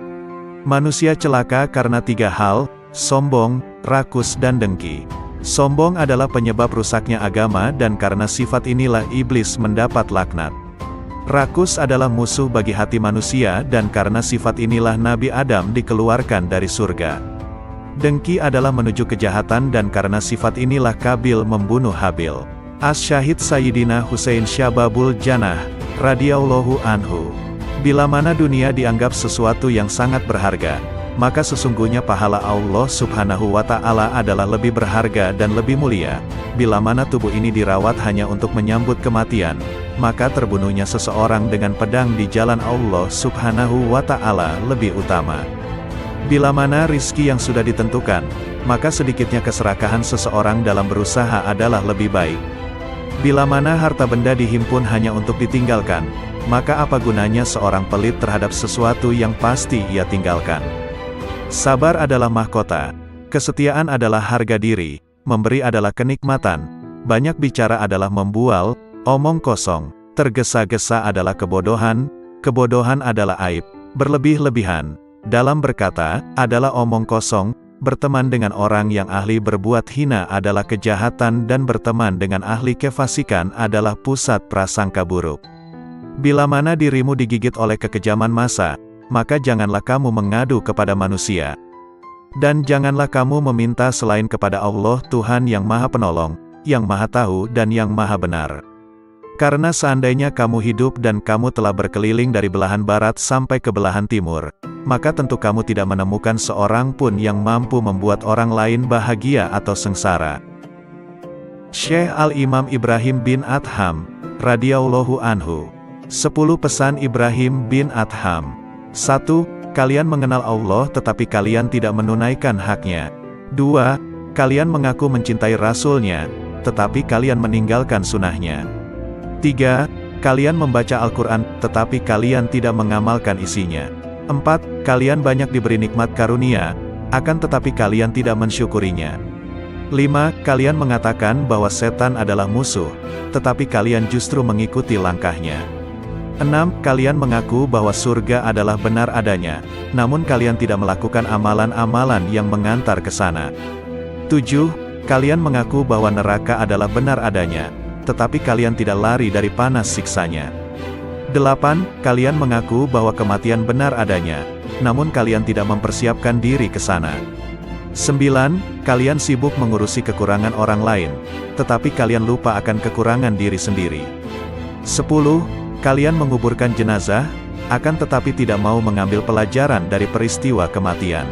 Manusia celaka karena 3 hal, sombong, rakus dan dengki. Sombong adalah penyebab rusaknya agama dan karena sifat inilah iblis mendapat laknat. Rakus adalah musuh bagi hati manusia dan karena sifat inilah Nabi Adam dikeluarkan dari surga. Dengki adalah menuju kejahatan dan karena sifat inilah Kabil membunuh Habil. Asy-Syahid Sayyidina Husain Syababul Jannah radhiyallahu anhu. Bila mana dunia dianggap sesuatu yang sangat berharga, maka sesungguhnya pahala Allah Subhanahu wa Ta'ala adalah lebih berharga dan lebih mulia. Bila mana tubuh ini dirawat hanya untuk menyambut kematian, maka terbunuhnya seseorang dengan pedang di jalan Allah Subhanahu wa Ta'ala lebih utama. Bila mana rizki yang sudah ditentukan, maka sedikitnya keserakahan seseorang dalam berusaha adalah lebih baik. Bila mana harta benda dihimpun hanya untuk ditinggalkan, maka apa gunanya seorang pelit terhadap sesuatu yang pasti ia tinggalkan. Sabar adalah mahkota, kesetiaan adalah harga diri, memberi adalah kenikmatan, banyak bicara adalah membual, omong kosong, tergesa-gesa adalah kebodohan, kebodohan adalah aib, berlebih-lebihan, dalam berkata, adalah omong kosong, berteman dengan orang yang ahli berbuat hina adalah kejahatan dan berteman dengan ahli kefasikan adalah pusat prasangka buruk. Bila mana dirimu digigit oleh kekejaman massa, maka janganlah kamu mengadu kepada manusia. Dan janganlah kamu meminta selain kepada Allah Tuhan yang Maha Penolong, yang Maha Tahu dan yang Maha Benar. Karena seandainya kamu hidup dan kamu telah berkeliling dari belahan barat sampai ke belahan timur, maka tentu kamu tidak menemukan seorang pun yang mampu membuat orang lain bahagia atau sengsara. Syekh Al-Imam Ibrahim bin Adham radhiyallahu anhu. 10 pesan Ibrahim bin Adham. 1. Kalian mengenal Allah tetapi kalian tidak menunaikan haknya. 2. Kalian mengaku mencintai Rasul-Nya, tetapi kalian meninggalkan sunnah-Nya. 3. kalian membaca Al-Quran, tetapi kalian tidak mengamalkan isinya. 4. Kalian banyak diberi nikmat karunia, akan tetapi kalian tidak mensyukurinya. 5. Kalian mengatakan bahwa setan adalah musuh, tetapi kalian justru mengikuti langkahnya. 6. Kalian mengaku bahwa surga adalah benar adanya, namun kalian tidak melakukan amalan-amalan yang mengantar ke sana. 7. Kalian mengaku bahwa neraka adalah benar adanya, tetapi kalian tidak lari dari panas siksanya. 8. Kalian mengaku bahwa kematian benar adanya, namun kalian tidak mempersiapkan diri ke sana. 9. Kalian sibuk mengurusi kekurangan orang lain, tetapi kalian lupa akan kekurangan diri sendiri. 10. Kalian menguburkan jenazah, akan tetapi tidak mau mengambil pelajaran dari peristiwa kematian.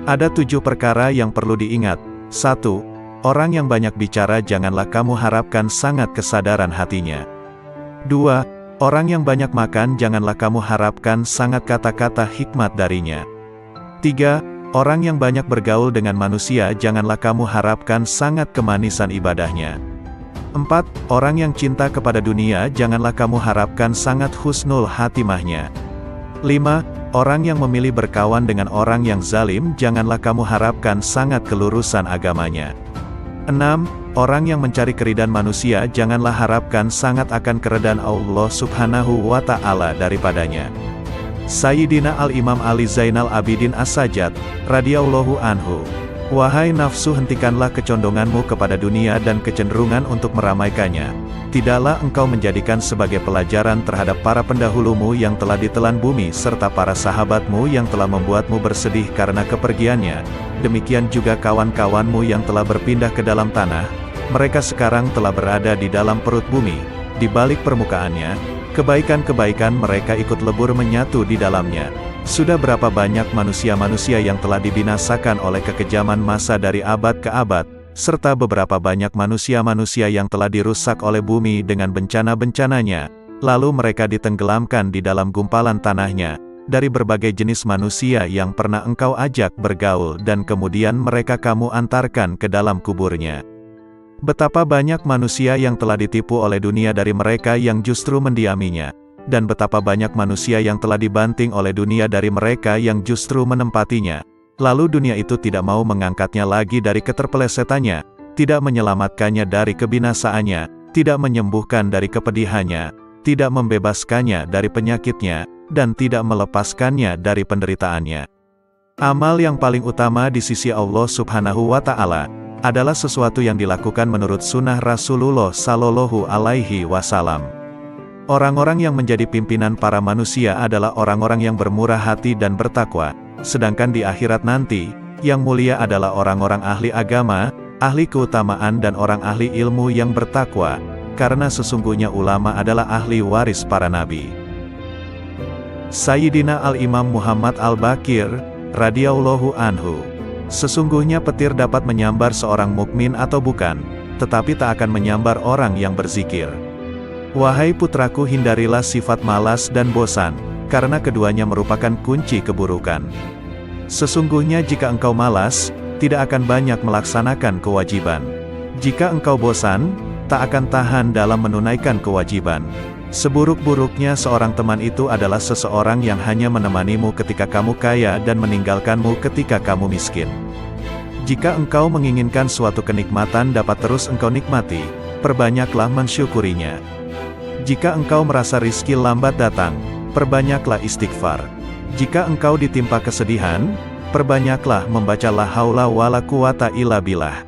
Ada 7 perkara yang perlu diingat. 1. Orang yang banyak bicara janganlah kamu harapkan sangat kesadaran hatinya. 2. Orang yang banyak makan janganlah kamu harapkan sangat kata-kata hikmat darinya. 3. Orang yang banyak bergaul dengan manusia janganlah kamu harapkan sangat kemanisan ibadahnya. 4. Orang yang cinta kepada dunia janganlah kamu harapkan sangat husnul hatimahnya. 5. Orang yang memilih berkawan dengan orang yang zalim janganlah kamu harapkan sangat kelurusan agamanya. 6. Orang yang mencari keridhaan manusia janganlah harapkan sangat akan keridhaan Allah Subhanahu wa Ta'ala daripadanya. Sayyidina Al-Imam Ali Zainal Abidin As-Sajjad, radhiyallahu anhu. Wahai nafsu, hentikanlah kecondonganmu kepada dunia dan kecenderungan untuk meramaikannya. Tidaklah engkau menjadikan sebagai pelajaran terhadap para pendahulumu yang telah ditelan bumi serta para sahabatmu yang telah membuatmu bersedih karena kepergiannya. Demikian juga kawan-kawanmu yang telah berpindah ke dalam tanah. Mereka sekarang telah berada di dalam perut bumi, di balik permukaannya. Kebaikan-kebaikan mereka ikut lebur menyatu di dalamnya. Sudah berapa banyak manusia-manusia yang telah dibinasakan oleh kekejaman masa dari abad ke abad, serta beberapa banyak manusia-manusia yang telah dirusak oleh bumi dengan bencana-bencananya, lalu mereka ditenggelamkan di dalam gumpalan tanahnya, dari berbagai jenis manusia yang pernah engkau ajak bergaul dan kemudian mereka kamu antarkan ke dalam kuburnya. Betapa banyak manusia yang telah ditipu oleh dunia dari mereka yang justru mendiaminya, dan betapa banyak manusia yang telah dibanting oleh dunia dari mereka yang justru menempatinya. Lalu dunia itu tidak mau mengangkatnya lagi dari keterpelesetannya, tidak menyelamatkannya dari kebinasaannya, tidak menyembuhkan dari kepedihannya, tidak membebaskannya dari penyakitnya, dan tidak melepaskannya dari penderitaannya. Amal yang paling utama di sisi Allah Subhanahu wa Ta'ala adalah sesuatu yang dilakukan menurut sunnah Rasulullah Sallallahu Alaihi Wasallam. Orang-orang yang menjadi pimpinan para manusia adalah orang-orang yang bermurah hati dan bertakwa, sedangkan di akhirat nanti, yang mulia adalah orang-orang ahli agama, ahli keutamaan dan orang ahli ilmu yang bertakwa, karena sesungguhnya ulama adalah ahli waris para nabi. Sayyidina Al-Imam Muhammad Al-Baqir, radhiyallahu anhu. Sesungguhnya petir dapat menyambar seorang mukmin atau bukan, tetapi tak akan menyambar orang yang berzikir. Wahai putraku, hindarilah sifat malas dan bosan, karena keduanya merupakan kunci keburukan. Sesungguhnya jika engkau malas, tidak akan banyak melaksanakan kewajiban. Jika engkau bosan, tak akan tahan dalam menunaikan kewajiban. Seburuk-buruknya seorang teman itu adalah seseorang yang hanya menemanimu ketika kamu kaya dan meninggalkanmu ketika kamu miskin. Jika engkau menginginkan suatu kenikmatan dapat terus engkau nikmati, perbanyaklah mensyukurinya. Jika engkau merasa rizki lambat datang, perbanyaklah istighfar. Jika engkau ditimpa kesedihan, perbanyaklah membaca la haula wala quwata illa billah.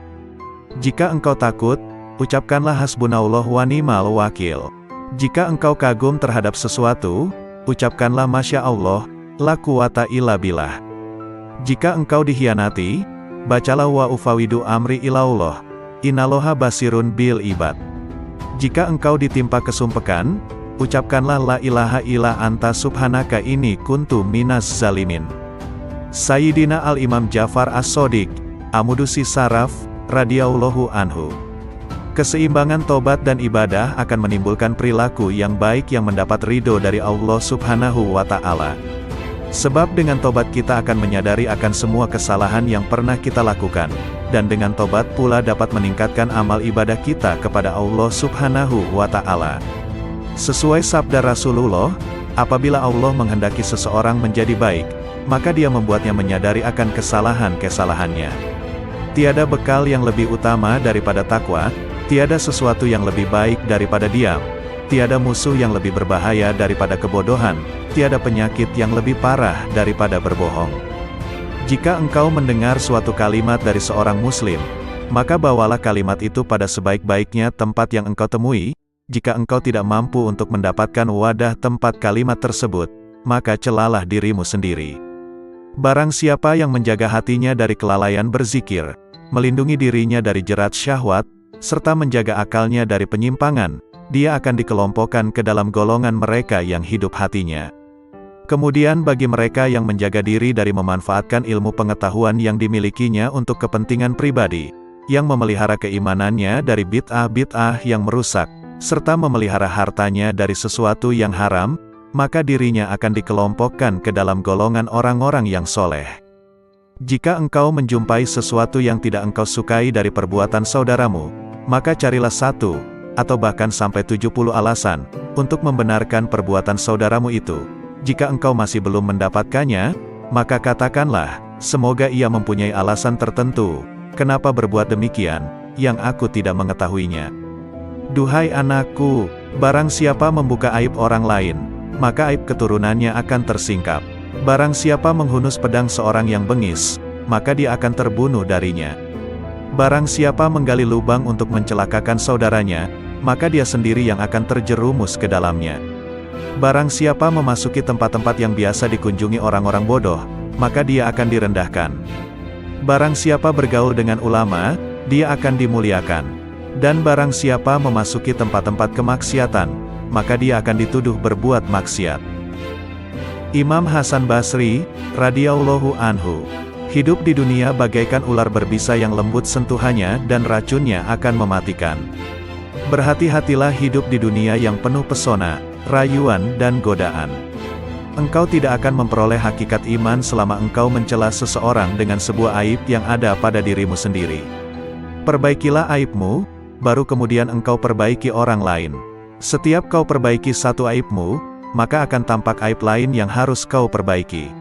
Jika engkau takut, ucapkanlah hasbunallah wa ni'mal wakil. Jika engkau kagum terhadap sesuatu, ucapkanlah Masya Allah, la quwata illa billah. Jika engkau dikhianati, bacalah wa ufawidu amri ilallah, innallaha basirun bil ibad. Jika engkau ditimpa kesumpekan, ucapkanlah la ilaha illa anta subhanaka inni kuntu minas zalimin. Sayyidina Al-Imam Ja'far As-Shadiq, Amudusi Saraf, radhiyallahu anhu. Keseimbangan tobat dan ibadah akan menimbulkan perilaku yang baik yang mendapat ridho dari Allah Subhanahu wa Ta'ala. Sebab dengan tobat kita akan menyadari akan semua kesalahan yang pernah kita lakukan, dan dengan tobat pula dapat meningkatkan amal ibadah kita kepada Allah Subhanahu wa Ta'ala. Sesuai sabda Rasulullah, apabila Allah menghendaki seseorang menjadi baik, maka dia membuatnya menyadari akan kesalahan-kesalahannya. Tiada bekal yang lebih utama daripada takwa, tiada sesuatu yang lebih baik daripada diam, tiada musuh yang lebih berbahaya daripada kebodohan, tiada penyakit yang lebih parah daripada berbohong. Jika engkau mendengar suatu kalimat dari seorang muslim, maka bawalah kalimat itu pada sebaik-baiknya tempat yang engkau temui. Jika engkau tidak mampu untuk mendapatkan wadah tempat kalimat tersebut, maka celalah dirimu sendiri. Barang siapa yang menjaga hatinya dari kelalaian berzikir, melindungi dirinya dari jerat syahwat, serta menjaga akalnya dari penyimpangan, dia akan dikelompokkan ke dalam golongan mereka yang hidup hatinya. Kemudian bagi mereka yang menjaga diri dari memanfaatkan ilmu pengetahuan yang dimilikinya untuk kepentingan pribadi, yang memelihara keimanannya dari bid'ah-bid'ah yang merusak, serta memelihara hartanya dari sesuatu yang haram, maka dirinya akan dikelompokkan ke dalam golongan orang-orang yang soleh. Jika engkau menjumpai sesuatu yang tidak engkau sukai dari perbuatan saudaramu, maka carilah satu, atau bahkan sampai 70 alasan, untuk membenarkan perbuatan saudaramu itu. Jika engkau masih belum mendapatkannya, maka katakanlah, semoga ia mempunyai alasan tertentu, kenapa berbuat demikian, yang aku tidak mengetahuinya. Duhai anakku, barang siapa membuka aib orang lain, maka aib keturunannya akan tersingkap. Barang siapa menghunus pedang seorang yang bengis, maka dia akan terbunuh darinya. Barang siapa menggali lubang untuk mencelakakan saudaranya, maka dia sendiri yang akan terjerumus ke dalamnya. Barang siapa memasuki tempat-tempat yang biasa dikunjungi orang-orang bodoh, maka dia akan direndahkan. Barang siapa bergaul dengan ulama, dia akan dimuliakan. Dan barang siapa memasuki tempat-tempat kemaksiatan, maka dia akan dituduh berbuat maksiat. Imam Hasan Basri, radhiyallahu anhu, hidup di dunia bagaikan ular berbisa yang lembut sentuhannya dan racunnya akan mematikan. Berhati-hatilah hidup di dunia yang penuh pesona, rayuan dan godaan. Engkau tidak akan memperoleh hakikat iman selama engkau mencela seseorang dengan sebuah aib yang ada pada dirimu sendiri. Perbaikilah aibmu, baru kemudian engkau perbaiki orang lain. Setiap kau perbaiki satu aibmu, maka akan tampak aib lain yang harus kau perbaiki.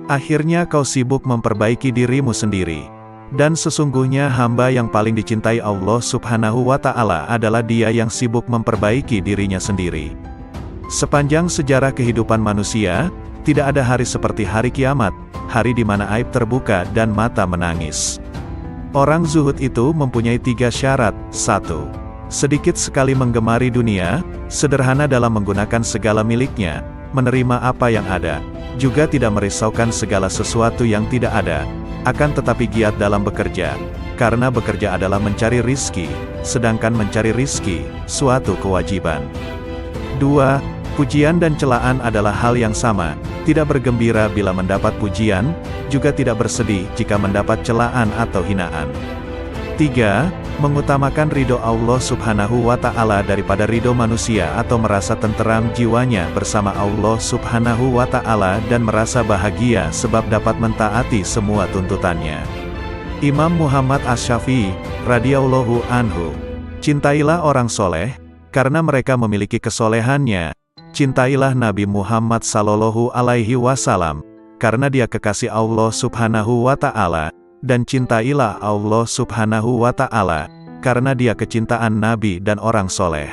Akhirnya kau sibuk memperbaiki dirimu sendiri. Dan sesungguhnya hamba yang paling dicintai Allah Subhanahu wa Ta'ala adalah dia yang sibuk memperbaiki dirinya sendiri. Sepanjang sejarah kehidupan manusia, tidak ada hari seperti hari kiamat, hari di mana aib terbuka dan mata menangis. Orang zuhud itu mempunyai 3 syarat. 1. Sedikit sekali menggemari dunia, sederhana dalam menggunakan segala miliknya, menerima apa yang ada, juga tidak merisaukan segala sesuatu yang tidak ada, akan tetapi giat dalam bekerja, karena bekerja adalah mencari rizki, sedangkan mencari rizki, suatu kewajiban. 2. Pujian dan celaan adalah hal yang sama, tidak bergembira bila mendapat pujian, juga tidak bersedih jika mendapat celaan atau hinaan. 3. Mengutamakan ridho Allah Subhanahu wa Ta'ala daripada ridho manusia atau merasa tenteram jiwanya bersama Allah Subhanahu wa Ta'ala dan merasa bahagia sebab dapat mentaati semua tuntutannya. Imam Muhammad Asy-Syafi'i, radhiyallahu anhu, cintailah orang soleh, karena mereka memiliki kesolehannya. Cintailah Nabi Muhammad sallallahu alaihi wasallam, karena dia kekasih Allah Subhanahu wa Ta'ala, dan cintailah Allah Subhanahu wa Ta'ala, karena dia kecintaan Nabi dan orang soleh.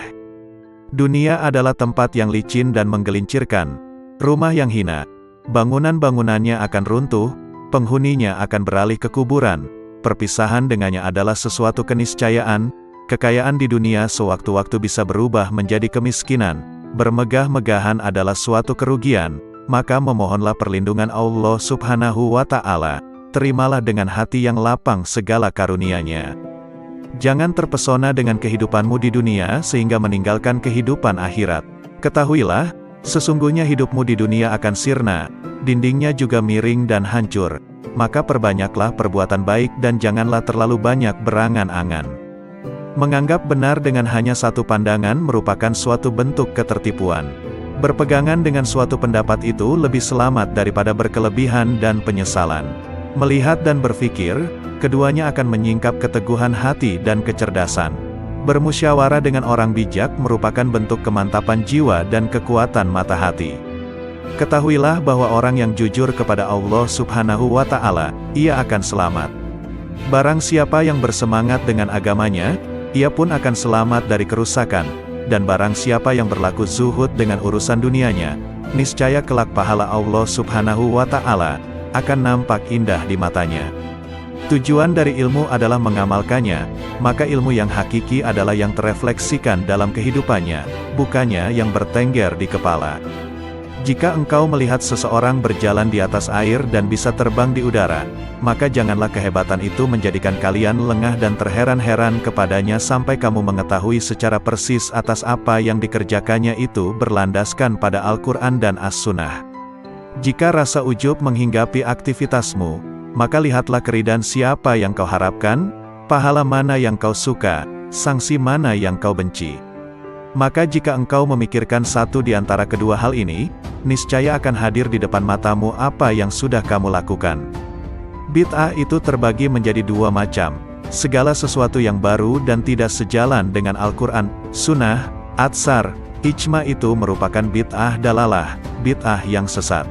Dunia adalah tempat yang licin dan menggelincirkan, rumah yang hina, bangunan-bangunannya akan runtuh, penghuninya akan beralih ke kuburan, perpisahan dengannya adalah sesuatu keniscayaan, kekayaan di dunia sewaktu-waktu bisa berubah menjadi kemiskinan, bermegah-megahan adalah suatu kerugian, maka memohonlah perlindungan Allah Subhanahu wa Ta'ala, terimalah dengan hati yang lapang segala karunia-Nya. Jangan terpesona dengan kehidupanmu di dunia sehingga meninggalkan kehidupan akhirat. Ketahuilah, sesungguhnya hidupmu di dunia akan sirna, dindingnya juga miring dan hancur, maka perbanyaklah perbuatan baik dan janganlah terlalu banyak berangan-angan. Menganggap benar dengan hanya satu pandangan merupakan suatu bentuk ketertipuan. Berpegangan dengan suatu pendapat itu lebih selamat daripada berkelebihan dan penyesalan. Melihat dan berpikir, keduanya akan menyingkap keteguhan hati dan kecerdasan. Bermusyawarah dengan orang bijak merupakan bentuk kemantapan jiwa dan kekuatan mata hati. Ketahuilah bahwa orang yang jujur kepada Allah Subhanahu wa Ta'ala, ia akan selamat. Barang siapa yang bersemangat dengan agamanya, ia pun akan selamat dari kerusakan, dan barang siapa yang berlaku zuhud dengan urusan dunianya, niscaya kelak pahala Allah Subhanahu wa Ta'ala akan nampak indah di matanya. Tujuan dari ilmu adalah mengamalkannya, maka ilmu yang hakiki adalah yang terefleksikan dalam kehidupannya, bukannya yang bertengger di kepala. Jika engkau melihat seseorang berjalan di atas air dan bisa terbang di udara, maka janganlah kehebatan itu menjadikan kalian lengah dan terheran-heran kepadanya sampai kamu mengetahui secara persis atas apa yang dikerjakannya itu berlandaskan pada Al-Quran dan As-Sunnah. Jika rasa ujub menghinggapi aktivitasmu, maka lihatlah keridhaan siapa yang kau harapkan, pahala mana yang kau suka, sanksi mana yang kau benci. Maka jika engkau memikirkan satu di antara kedua hal ini, niscaya akan hadir di depan matamu apa yang sudah kamu lakukan. Bid'ah itu terbagi menjadi dua macam, segala sesuatu yang baru dan tidak sejalan dengan Al-Quran, Sunnah, Atsar, Ijma itu merupakan bid'ah dalalah, bid'ah yang sesat.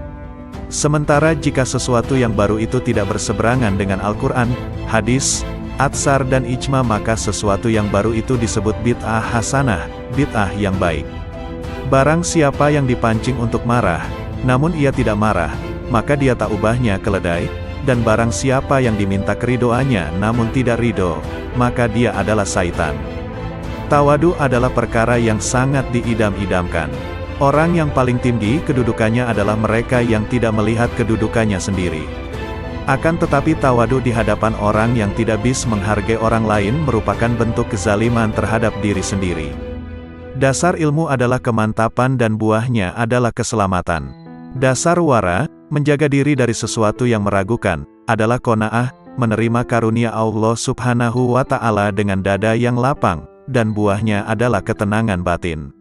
Sementara jika sesuatu yang baru itu tidak berseberangan dengan Al-Quran, hadis, atsar dan ijma, maka sesuatu yang baru itu disebut bid'ah hasanah, bid'ah yang baik. Barang siapa yang dipancing untuk marah, namun ia tidak marah, maka dia tak ubahnya keledai, dan barang siapa yang diminta keridoannya namun tidak ridho, maka dia adalah syaitan. Tawadu adalah perkara yang sangat diidam-idamkan. Orang yang paling tinggi kedudukannya adalah mereka yang tidak melihat kedudukannya sendiri. Akan tetapi tawadu di hadapan orang yang tidak bisa menghargai orang lain merupakan bentuk kezaliman terhadap diri sendiri. Dasar ilmu adalah kemantapan dan buahnya adalah keselamatan. Dasar wara, menjaga diri dari sesuatu yang meragukan, adalah qanaah, menerima karunia Allah Subhanahu wa Ta'ala dengan dada yang lapang, dan buahnya adalah ketenangan batin.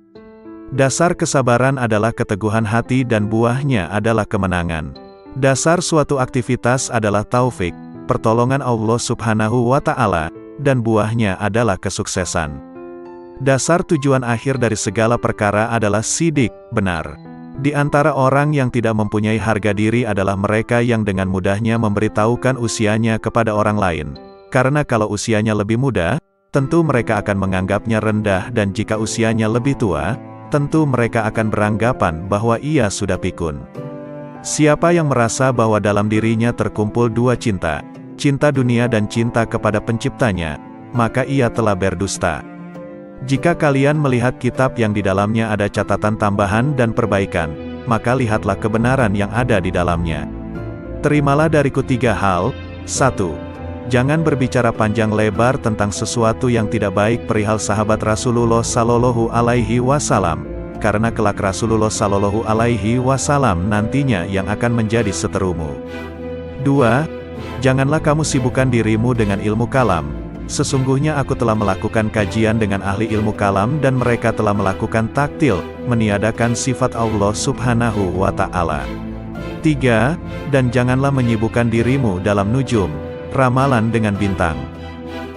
Dasar kesabaran adalah keteguhan hati dan buahnya adalah kemenangan. Dasar suatu aktivitas adalah taufik, pertolongan Allah Subhanahu wa Ta'ala, dan buahnya adalah kesuksesan. Dasar tujuan akhir dari segala perkara adalah sidik, benar. Di antara orang yang tidak mempunyai harga diri adalah mereka yang dengan mudahnya memberitahukan usianya kepada orang lain. Karena kalau usianya lebih muda, tentu mereka akan menganggapnya rendah, dan jika usianya lebih tua, tentu mereka akan beranggapan bahwa ia sudah pikun. Siapa yang merasa bahwa dalam dirinya terkumpul dua cinta, cinta dunia dan cinta kepada penciptanya, maka ia telah berdusta. Jika kalian melihat kitab yang di dalamnya ada catatan tambahan dan perbaikan, maka lihatlah kebenaran yang ada di dalamnya. Terimalah dariku 3 hal. 1. Jangan berbicara panjang lebar tentang sesuatu yang tidak baik perihal sahabat Rasulullah Sallallahu Alaihi Wasallam, karena kelak Rasulullah Sallallahu Alaihi Wasallam nantinya yang akan menjadi seterumu. 2. Janganlah kamu sibukkan dirimu dengan ilmu kalam. Sesungguhnya aku telah melakukan kajian dengan ahli ilmu kalam dan mereka telah melakukan taktil, meniadakan sifat Allah Subhanahu wa Ta'ala. 3. Dan janganlah menyibukkan dirimu dalam nujum, ramalan dengan bintang.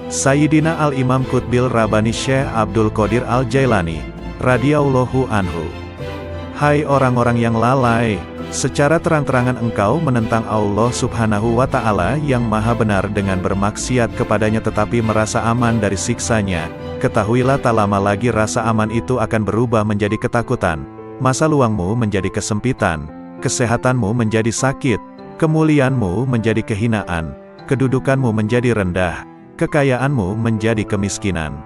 Sayyidina Al-Imam Qutbil Rabbani Syekh Abdul Qadir Al-Jailani, radhiyallahu anhu. Hai orang-orang yang lalai, secara terang-terangan engkau menentang Allah Subhanahu wa Ta'ala yang maha benar dengan bermaksiat kepadanya tetapi merasa aman dari siksanya. Ketahuilah tak lama lagi rasa aman itu akan berubah menjadi ketakutan, masa luangmu menjadi kesempitan, kesehatanmu menjadi sakit, kemuliaanmu menjadi kehinaan, kedudukanmu menjadi rendah, kekayaanmu menjadi kemiskinan.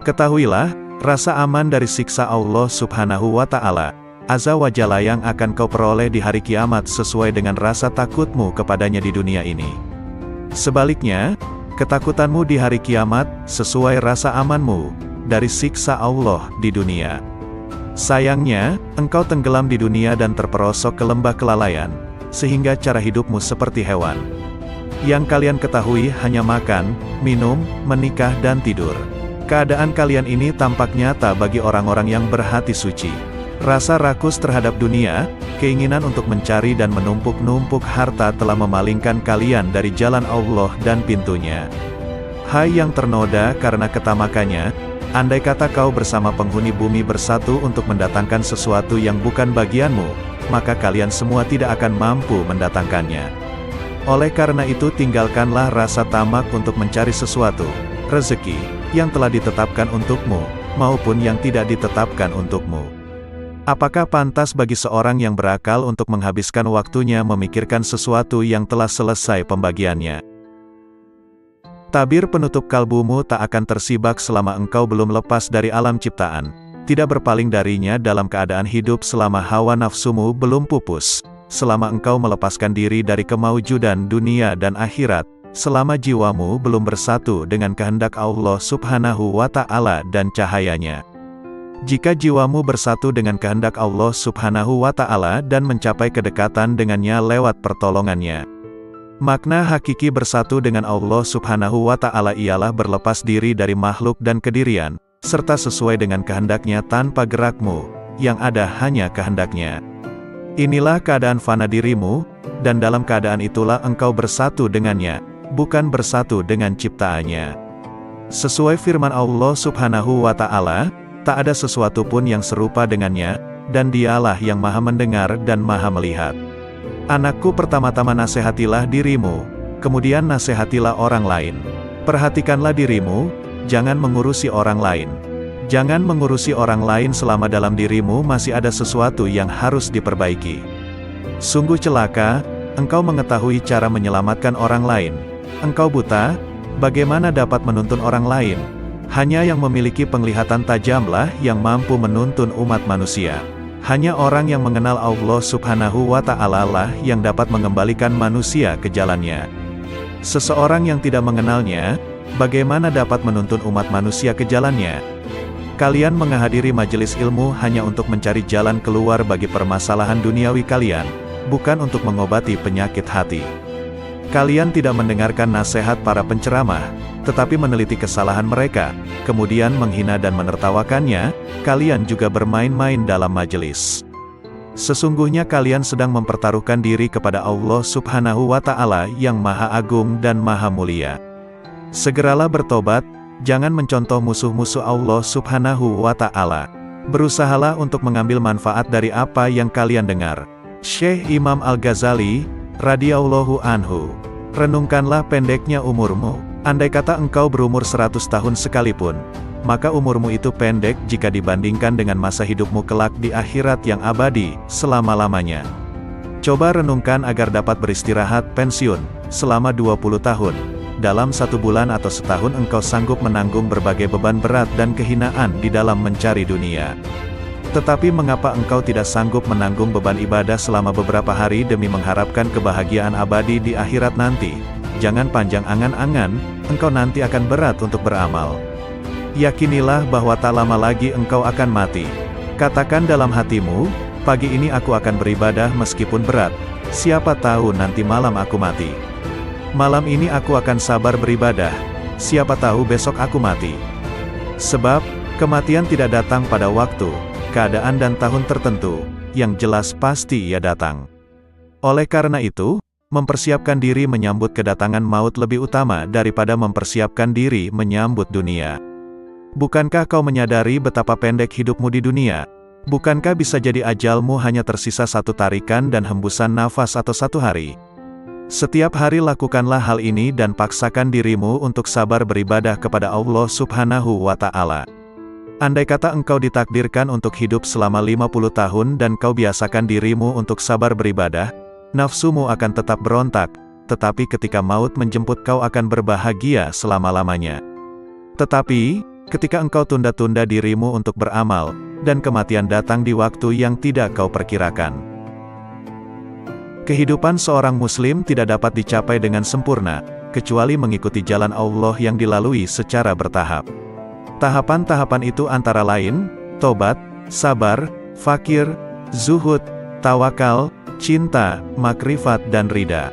Ketahuilah, rasa aman dari siksa Allah Subhanahu wa Ta'ala Azza wa Jalla yang akan kau peroleh di hari kiamat sesuai dengan rasa takutmu kepadanya di dunia ini. Sebaliknya, ketakutanmu di hari kiamat sesuai rasa amanmu dari siksa Allah di dunia. Sayangnya, engkau tenggelam di dunia dan terperosok ke lembah kelalaian, sehingga cara hidupmu seperti hewan. Yang kalian ketahui hanya makan, minum, menikah dan tidur. Keadaan kalian ini tampak nyata bagi orang-orang yang berhati suci. Rasa rakus terhadap dunia, keinginan untuk mencari dan menumpuk-numpuk harta telah memalingkan kalian dari jalan Allah dan pintunya. Hai yang ternoda karena ketamakannya, andai kata kau bersama penghuni bumi bersatu untuk mendatangkan sesuatu yang bukan bagianmu, maka kalian semua tidak akan mampu mendatangkannya. Oleh karena itu tinggalkanlah rasa tamak untuk mencari sesuatu, rezeki, yang telah ditetapkan untukmu, maupun yang tidak ditetapkan untukmu. Apakah pantas bagi seorang yang berakal untuk menghabiskan waktunya memikirkan sesuatu yang telah selesai pembagiannya? Tabir penutup kalbumu tak akan tersibak selama engkau belum lepas dari alam ciptaan, tidak berpaling darinya dalam keadaan hidup selama hawa nafsumu belum pupus, selama engkau melepaskan diri dari kemaujudan dunia dan akhirat, selama jiwamu belum bersatu dengan kehendak Allah Subhanahu wa Ta'ala dan cahayanya. Jika jiwamu bersatu dengan kehendak Allah Subhanahu wa Ta'ala dan mencapai kedekatan dengannya lewat pertolongannya, makna hakiki bersatu dengan Allah Subhanahu wa Ta'ala ialah berlepas diri dari makhluk dan kedirian, serta sesuai dengan kehendaknya tanpa gerakmu, yang ada hanya kehendaknya. Inilah keadaan fana dirimu, dan dalam keadaan itulah engkau bersatu dengannya, bukan bersatu dengan ciptaannya. Sesuai firman Allah Subhanahu wa Ta'ala, tak ada sesuatu pun yang serupa dengannya, dan dialah yang maha mendengar dan maha melihat. Anakku, pertama-tama nasihatilah dirimu, kemudian nasihatilah orang lain. Perhatikanlah dirimu, jangan mengurusi orang lain. Jangan mengurusi orang lain selama dalam dirimu masih ada sesuatu yang harus diperbaiki. Sungguh celaka, engkau mengetahui cara menyelamatkan orang lain. Engkau buta, bagaimana dapat menuntun orang lain? Hanya yang memiliki penglihatan tajamlah yang mampu menuntun umat manusia. Hanya orang yang mengenal Allah Subhanahu wa Ta'ala lah yang dapat mengembalikan manusia ke jalannya. Seseorang yang tidak mengenalnya, bagaimana dapat menuntun umat manusia ke jalannya? Kalian menghadiri majelis ilmu hanya untuk mencari jalan keluar bagi permasalahan duniawi kalian, bukan untuk mengobati penyakit hati. Kalian tidak mendengarkan nasihat para penceramah, tetapi meneliti kesalahan mereka, kemudian menghina dan menertawakannya. Kalian juga bermain-main dalam majelis. Sesungguhnya kalian sedang mempertaruhkan diri kepada Allah Subhanahu wa Ta'ala yang Maha Agung dan Maha Mulia. Segeralah bertobat, jangan mencontoh musuh-musuh Allah Subhanahu wa Ta'ala. Berusahalah untuk mengambil manfaat dari apa yang kalian dengar. Syekh Imam Al-Ghazali, radhiyallahu anhu. Renungkanlah pendeknya umurmu. Andai kata engkau berumur 100 tahun sekalipun, maka umurmu itu pendek jika dibandingkan dengan masa hidupmu kelak di akhirat yang abadi, selama-lamanya. Coba renungkan agar dapat beristirahat pensiun, selama 20 tahun. Dalam 1 bulan atau setahun engkau sanggup menanggung berbagai beban berat dan kehinaan di dalam mencari dunia. Tetapi mengapa engkau tidak sanggup menanggung beban ibadah selama beberapa hari demi mengharapkan kebahagiaan abadi di akhirat nanti? Jangan panjang angan-angan, engkau nanti akan berat untuk beramal. Yakinilah bahwa tak lama lagi engkau akan mati. Katakan dalam hatimu, pagi ini aku akan beribadah meskipun berat, siapa tahu nanti malam aku mati. Malam ini aku akan sabar beribadah, siapa tahu besok aku mati. Sebab, kematian tidak datang pada waktu, keadaan dan tahun tertentu, yang jelas pasti ia datang. Oleh karena itu, mempersiapkan diri menyambut kedatangan maut lebih utama daripada mempersiapkan diri menyambut dunia. Bukankah kau menyadari betapa pendek hidupmu di dunia? Bukankah bisa jadi ajalmu hanya tersisa 1 tarikan dan hembusan nafas atau 1 hari? Setiap hari lakukanlah hal ini dan paksakan dirimu untuk sabar beribadah kepada Allah Subhanahu wa Ta'ala. Andai kata engkau ditakdirkan untuk hidup selama 50 tahun dan kau biasakan dirimu untuk sabar beribadah, nafsumu akan tetap berontak, tetapi ketika maut menjemput kau akan berbahagia selama-lamanya. Tetapi, ketika engkau tunda-tunda dirimu untuk beramal, dan kematian datang di waktu yang tidak kau perkirakan. Kehidupan seorang muslim tidak dapat dicapai dengan sempurna, kecuali mengikuti jalan Allah yang dilalui secara bertahap. Tahapan-tahapan itu antara lain, tobat, sabar, fakir, zuhud, tawakal, cinta, makrifat dan ridha.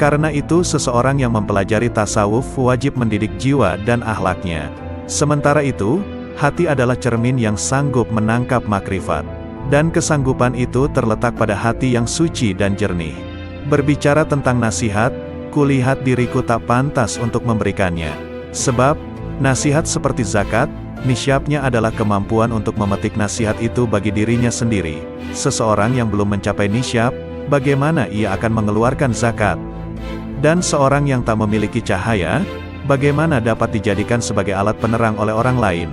Karena itu seseorang yang mempelajari tasawuf wajib mendidik jiwa dan akhlaknya. Sementara itu, hati adalah cermin yang sanggup menangkap makrifat. Dan kesanggupan itu terletak pada hati yang suci dan jernih. Berbicara tentang nasihat, kulihat diriku tak pantas untuk memberikannya. Sebab, nasihat seperti zakat, nisyabnya adalah kemampuan untuk memetik nasihat itu bagi dirinya sendiri. Seseorang yang belum mencapai nisyab, bagaimana ia akan mengeluarkan zakat? Dan seorang yang tak memiliki cahaya, bagaimana dapat dijadikan sebagai alat penerang oleh orang lain?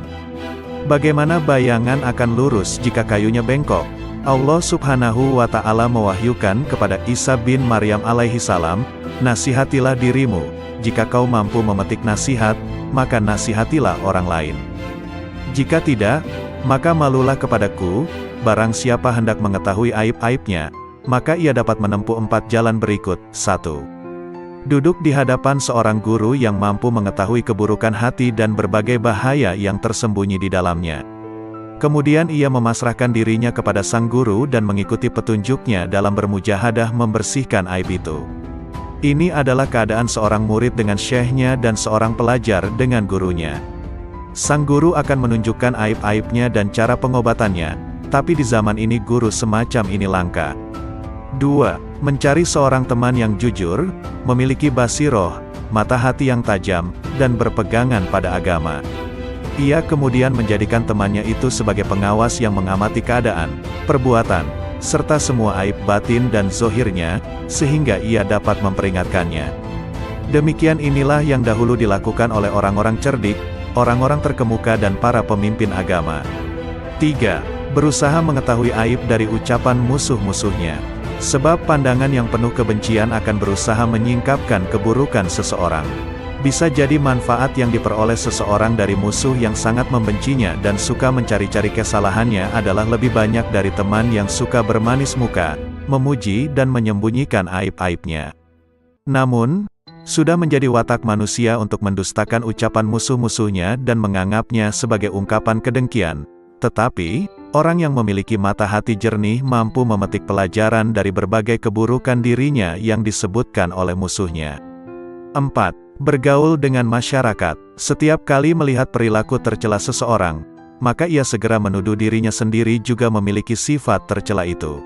Bagaimana bayangan akan lurus jika kayunya bengkok? Allah Subhanahu wa Ta'ala mewahyukan kepada Isa bin Maryam alaihi salam, "Nasihatilah dirimu, jika kau mampu memetik nasihat, maka nasihatilah orang lain. Jika tidak, maka malulah kepadaku. Barang siapa hendak mengetahui aib-aibnya, maka ia dapat menempuh 4 jalan berikut. 1. Duduk di hadapan seorang guru yang mampu mengetahui keburukan hati dan berbagai bahaya yang tersembunyi di dalamnya. Kemudian ia memasrahkan dirinya kepada sang guru dan mengikuti petunjuknya dalam bermujahadah membersihkan aib itu. Ini adalah keadaan seorang murid dengan syekhnya dan seorang pelajar dengan gurunya. Sang guru akan menunjukkan aib-aibnya dan cara pengobatannya, tapi di zaman ini guru semacam ini langka. 2. Mencari seorang teman yang jujur, memiliki basiroh, mata hati yang tajam, dan berpegangan pada agama. Ia kemudian menjadikan temannya itu sebagai pengawas yang mengamati keadaan, perbuatan, serta semua aib batin dan zohirnya, sehingga ia dapat memperingatkannya. Demikian inilah yang dahulu dilakukan oleh orang-orang cerdik, orang-orang terkemuka dan para pemimpin agama. 3. Berusaha mengetahui aib dari ucapan musuh-musuhnya. Sebab pandangan yang penuh kebencian akan berusaha menyingkapkan keburukan seseorang. Bisa jadi manfaat yang diperoleh seseorang dari musuh yang sangat membencinya dan suka mencari-cari kesalahannya adalah lebih banyak dari teman yang suka bermanis muka, memuji dan menyembunyikan aib-aibnya. Namun, sudah menjadi watak manusia untuk mendustakan ucapan musuh-musuhnya dan menganggapnya sebagai ungkapan kedengkian. Tetapi, orang yang memiliki mata hati jernih mampu memetik pelajaran dari berbagai keburukan dirinya yang disebutkan oleh musuhnya. 4. Bergaul dengan masyarakat. Setiap kali melihat perilaku tercela seseorang, maka ia segera menuduh dirinya sendiri juga memiliki sifat tercela itu.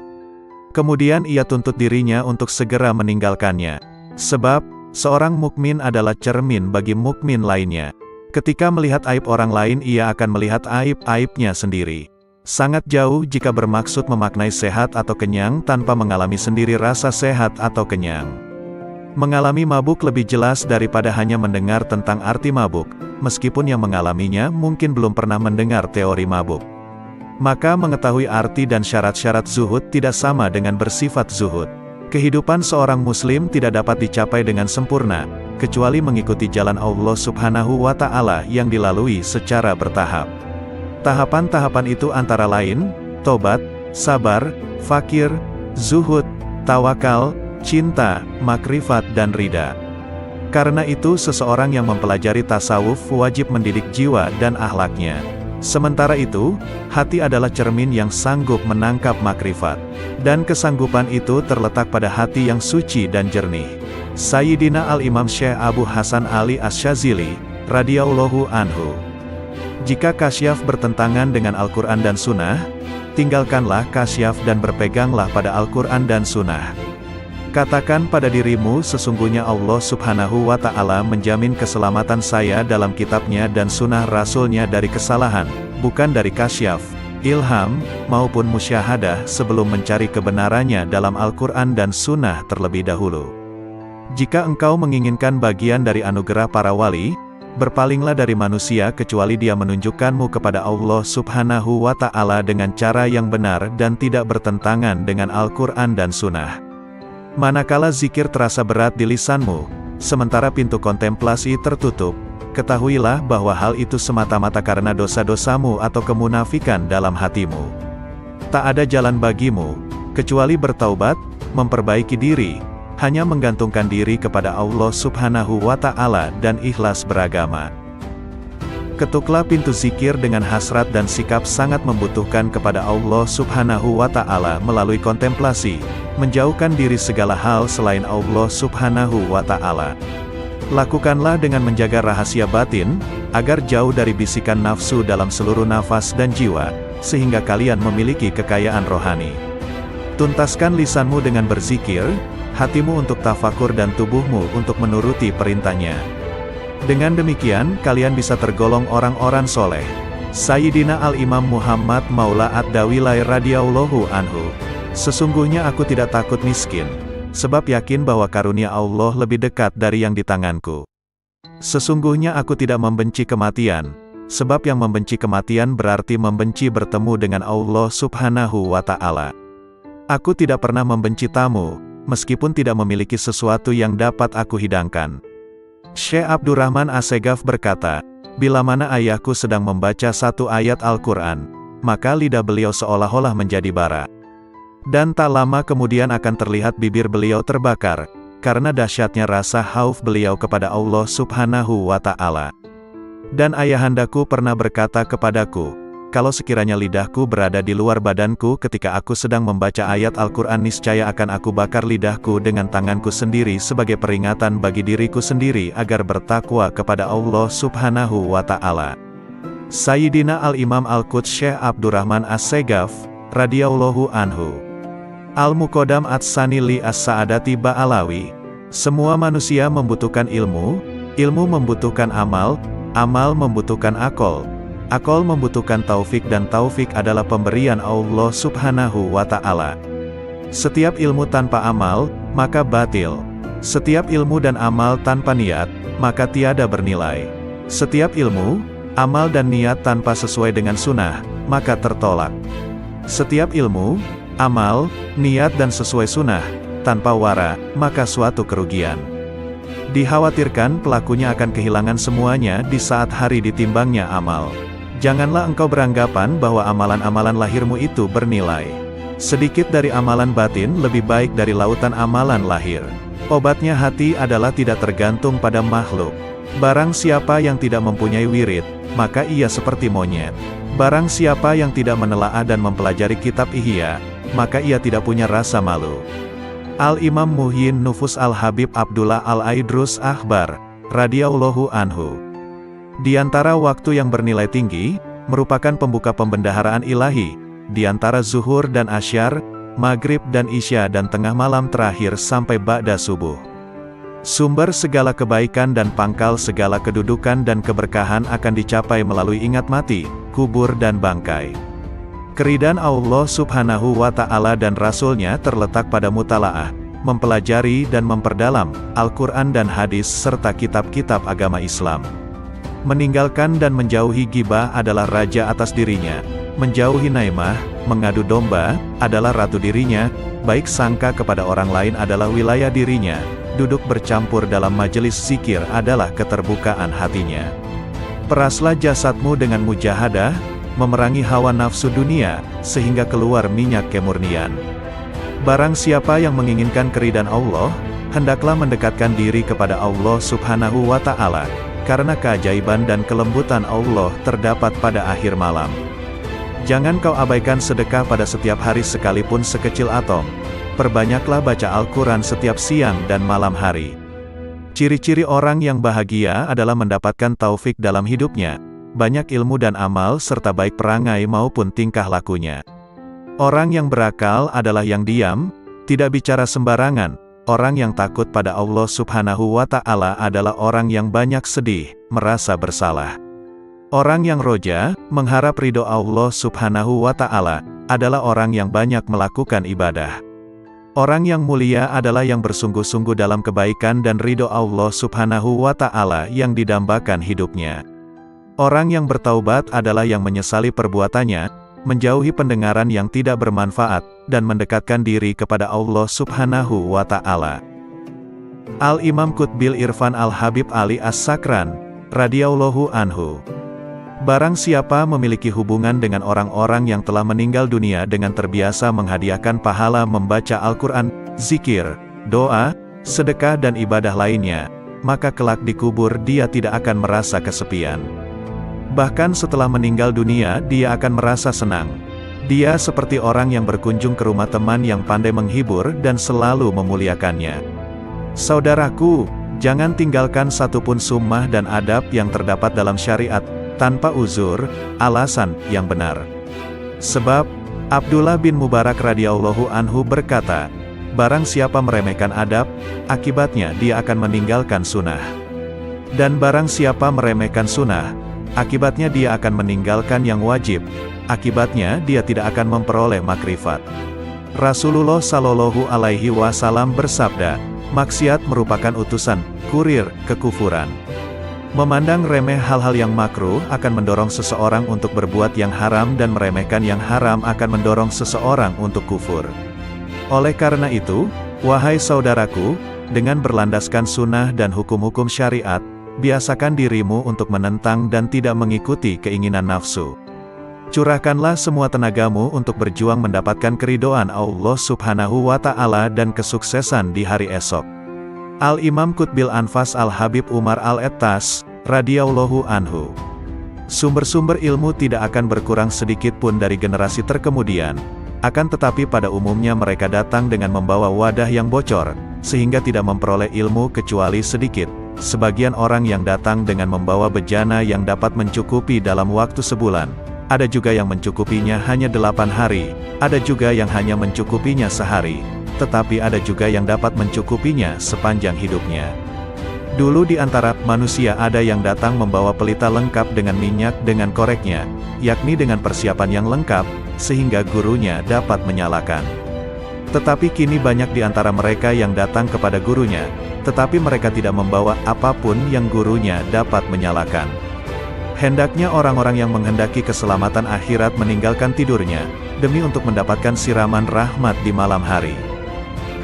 Kemudian ia tuntut dirinya untuk segera meninggalkannya. Sebab, seorang mukmin adalah cermin bagi mukmin lainnya. Ketika melihat aib orang lain ia akan melihat aib-aibnya sendiri. Sangat jauh jika bermaksud memaknai sehat atau kenyang tanpa mengalami sendiri rasa sehat atau kenyang. Mengalami mabuk lebih jelas daripada hanya mendengar tentang arti mabuk, meskipun yang mengalaminya mungkin belum pernah mendengar teori mabuk. Maka mengetahui arti dan syarat-syarat zuhud tidak sama dengan bersifat zuhud. Kehidupan seorang muslim tidak dapat dicapai dengan sempurna, kecuali mengikuti jalan Allah Subhanahu wa Ta'ala yang dilalui secara bertahap. Tahapan-tahapan itu antara lain, tobat, sabar, fakir, zuhud, tawakal, cinta, makrifat dan ridha. Karena itu seseorang yang mempelajari tasawuf wajib mendidik jiwa dan akhlaknya. Sementara itu, hati adalah cermin yang sanggup menangkap makrifat. Dan kesanggupan itu terletak pada hati yang suci dan jernih. Sayyidina Al-Imam Syekh Abu Hasan Ali Asy-Syadzili, radhiyallahu anhu. Jika kasyaf bertentangan dengan Al-Quran dan Sunnah, tinggalkanlah kasyaf dan berpeganglah pada Al-Quran dan Sunnah. Katakan pada dirimu sesungguhnya Allah Subhanahu wa Ta'ala menjamin keselamatan saya dalam kitabnya dan sunnah rasulnya dari kesalahan, bukan dari kasyaf, ilham, maupun musyahadah sebelum mencari kebenarannya dalam Al-Quran dan Sunnah terlebih dahulu. Jika engkau menginginkan bagian dari anugerah para wali, berpalinglah dari manusia kecuali dia menunjukkanmu kepada Allah Subhanahu wa Ta'ala dengan cara yang benar dan tidak bertentangan dengan Al-Quran dan Sunnah. Manakala zikir terasa berat di lisanmu, sementara pintu kontemplasi tertutup, ketahuilah bahwa hal itu semata-mata karena dosa-dosamu atau kemunafikan dalam hatimu. Tak ada jalan bagimu, kecuali bertaubat, memperbaiki diri, hanya menggantungkan diri kepada Allah Subhanahu wa Ta'ala dan ikhlas beragama. Ketuklah pintu zikir dengan hasrat dan sikap sangat membutuhkan kepada Allah Subhanahu wa Ta'ala melalui kontemplasi, menjauhkan diri segala hal selain Allah Subhanahu wa Ta'ala. Lakukanlah dengan menjaga rahasia batin, agar jauh dari bisikan nafsu dalam seluruh nafas dan jiwa, sehingga kalian memiliki kekayaan rohani. Tuntaskan lisanmu dengan berzikir, hatimu untuk tafakur dan tubuhmu untuk menuruti perintahnya. Dengan demikian, kalian bisa tergolong orang-orang soleh. Sayyidina Al-Imam Muhammad Maula Ad-Dawilai radhiyallahu anhu. Sesungguhnya aku tidak takut miskin, sebab yakin bahwa karunia Allah lebih dekat dari yang di tanganku. Sesungguhnya aku tidak membenci kematian, sebab yang membenci kematian berarti membenci bertemu dengan Allah Subhanahu wa Ta'ala. Aku tidak pernah membenci tamu, meskipun tidak memiliki sesuatu yang dapat aku hidangkan. Syekh Abdurrahman Assegaf berkata, bila mana ayahku sedang membaca satu ayat Al-Quran, maka lidah beliau seolah-olah menjadi bara. Dan tak lama kemudian akan terlihat bibir beliau terbakar, karena dahsyatnya rasa khauf beliau kepada Allah Subhanahu wa Ta'ala. Dan ayahandaku pernah berkata kepadaku, kalau sekiranya lidahku berada di luar badanku ketika aku sedang membaca ayat Al-Quran, niscaya akan aku bakar lidahku dengan tanganku sendiri sebagai peringatan bagi diriku sendiri agar bertakwa kepada Allah Subhanahu wa Ta'ala. Sayyidina Al-Imam Al-Quds Syekh Abdurrahman As-Segaf radhiyallahu anhu. Al-Muqaddam Ats-Tsani li As-Sa'adati Ba'alawi. Semua manusia membutuhkan ilmu, ilmu membutuhkan amal, amal membutuhkan akal, akal membutuhkan taufik, dan taufik adalah pemberian Allah Subhanahu wa Ta'ala. Setiap ilmu tanpa amal, maka batil. Setiap ilmu dan amal tanpa niat, maka tiada bernilai. Setiap ilmu, amal dan niat tanpa sesuai dengan sunnah, maka tertolak. Setiap ilmu, amal, niat dan sesuai sunnah, tanpa wara, maka suatu kerugian. Dikhawatirkan pelakunya akan kehilangan semuanya di saat hari ditimbangnya amal. Janganlah engkau beranggapan bahwa amalan-amalan lahirmu itu bernilai. Sedikit dari amalan batin lebih baik dari lautan amalan lahir. Obatnya hati adalah tidak tergantung pada makhluk. Barang siapa yang tidak mempunyai wirid, maka ia seperti monyet. Barang siapa yang tidak menelaah dan mempelajari kitab Ihya, maka ia tidak punya rasa malu. Al-Imam Muhyin Nufus Al-Habib Abdullah Al-Aidrus Akhbar radhiyallahu anhu. Di antara waktu yang bernilai tinggi, merupakan pembuka pembendaharaan ilahi, di antara zuhur dan asyar, maghrib dan isya, dan tengah malam terakhir sampai ba'da subuh. Sumber segala kebaikan dan pangkal segala kedudukan dan keberkahan akan dicapai melalui ingat mati, kubur dan bangkai. Keridhaan Allah Subhanahu wa Ta'ala dan Rasul-Nya terletak pada mutalaah, mempelajari dan memperdalam Al-Quran dan hadis serta kitab-kitab agama Islam. Meninggalkan dan menjauhi ghibah adalah raja atas dirinya. Menjauhi naimah, mengadu domba, adalah ratu dirinya. Baik sangka kepada orang lain adalah wilayah dirinya. Duduk bercampur dalam majelis zikir adalah keterbukaan hatinya. Peraslah jasadmu dengan mujahadah, memerangi hawa nafsu dunia, sehingga keluar minyak kemurnian. Barang siapa yang menginginkan keridhaan Allah, hendaklah mendekatkan diri kepada Allah Subhanahu wa Ta'ala, karena keajaiban dan kelembutan Allah terdapat pada akhir malam. Jangan kau abaikan sedekah pada setiap hari sekalipun sekecil atom. Perbanyaklah baca Al-Quran setiap siang dan malam hari. Ciri-ciri orang yang bahagia adalah mendapatkan taufik dalam hidupnya, banyak ilmu dan amal serta baik perangai maupun tingkah lakunya. Orang yang berakal adalah yang diam, tidak bicara sembarangan. Orang yang takut pada Allah Subhanahu wa Ta'ala adalah orang yang banyak sedih, merasa bersalah. Orang yang roja, mengharap ridho Allah Subhanahu wa Ta'ala, adalah orang yang banyak melakukan ibadah. Orang yang mulia adalah yang bersungguh-sungguh dalam kebaikan dan ridho Allah Subhanahu wa Ta'ala yang didambakan hidupnya. Orang yang bertaubat adalah yang menyesali perbuatannya, menjauhi pendengaran yang tidak bermanfaat, dan mendekatkan diri kepada Allah Subhanahu wa Ta'ala. Al-Imam Qutbil Irfan Al-Habib Ali As-Sakran radhiyallahu anhu. Barang siapa memiliki hubungan dengan orang-orang yang telah meninggal dunia dengan terbiasa menghadiahkan pahala membaca Al-Quran, zikir, doa, sedekah dan ibadah lainnya, maka kelak di kubur dia tidak akan merasa kesepian. Bahkan setelah meninggal dunia dia akan merasa senang. Dia seperti orang yang berkunjung ke rumah teman yang pandai menghibur dan selalu memuliakannya. Saudaraku, jangan tinggalkan satupun sunnah dan adab yang terdapat dalam syariat, tanpa uzur, alasan yang benar. Sebab, Abdullah bin Mubarak radhiyallahu anhu berkata, barang siapa meremehkan adab, akibatnya dia akan meninggalkan sunnah. Dan barang siapa meremehkan sunnah, akibatnya dia akan meninggalkan yang wajib, akibatnya dia tidak akan memperoleh makrifat. Rasulullah Shallallahu Alaihi Wasallam bersabda, maksiat merupakan utusan, kurir, kekufuran. Memandang remeh hal-hal yang makruh akan mendorong seseorang untuk berbuat yang haram dan meremehkan yang haram akan mendorong seseorang untuk kufur. Oleh karena itu, wahai saudaraku, dengan berlandaskan sunnah dan hukum-hukum syariat, biasakan dirimu untuk menentang dan tidak mengikuti keinginan nafsu. Curahkanlah semua tenagamu untuk berjuang mendapatkan keridhaan Allah Subhanahu wa Ta'ala dan kesuksesan di hari esok. Al-Imam Qutbil Anfas Al-Habib Umar Al-Ettas, radhiyallahu anhu. Sumber-sumber ilmu tidak akan berkurang sedikit pun dari generasi terkemudian, akan tetapi pada umumnya mereka datang dengan membawa wadah yang bocor, sehingga tidak memperoleh ilmu kecuali sedikit. Sebagian orang yang datang dengan membawa bejana yang dapat mencukupi dalam waktu sebulan, ada juga yang mencukupinya hanya 8 hari, ada juga yang hanya mencukupinya sehari, tetapi ada juga yang dapat mencukupinya sepanjang hidupnya. Dulu di antara manusia ada yang datang membawa pelita lengkap dengan minyak dengan koreknya, yakni dengan persiapan yang lengkap, sehingga gurunya dapat menyalakan. Tetapi kini banyak di antara mereka yang datang kepada gurunya, tetapi mereka tidak membawa apapun yang gurunya dapat menyalakan. Hendaknya orang-orang yang menghendaki keselamatan akhirat meninggalkan tidurnya, demi untuk mendapatkan siraman rahmat di malam hari.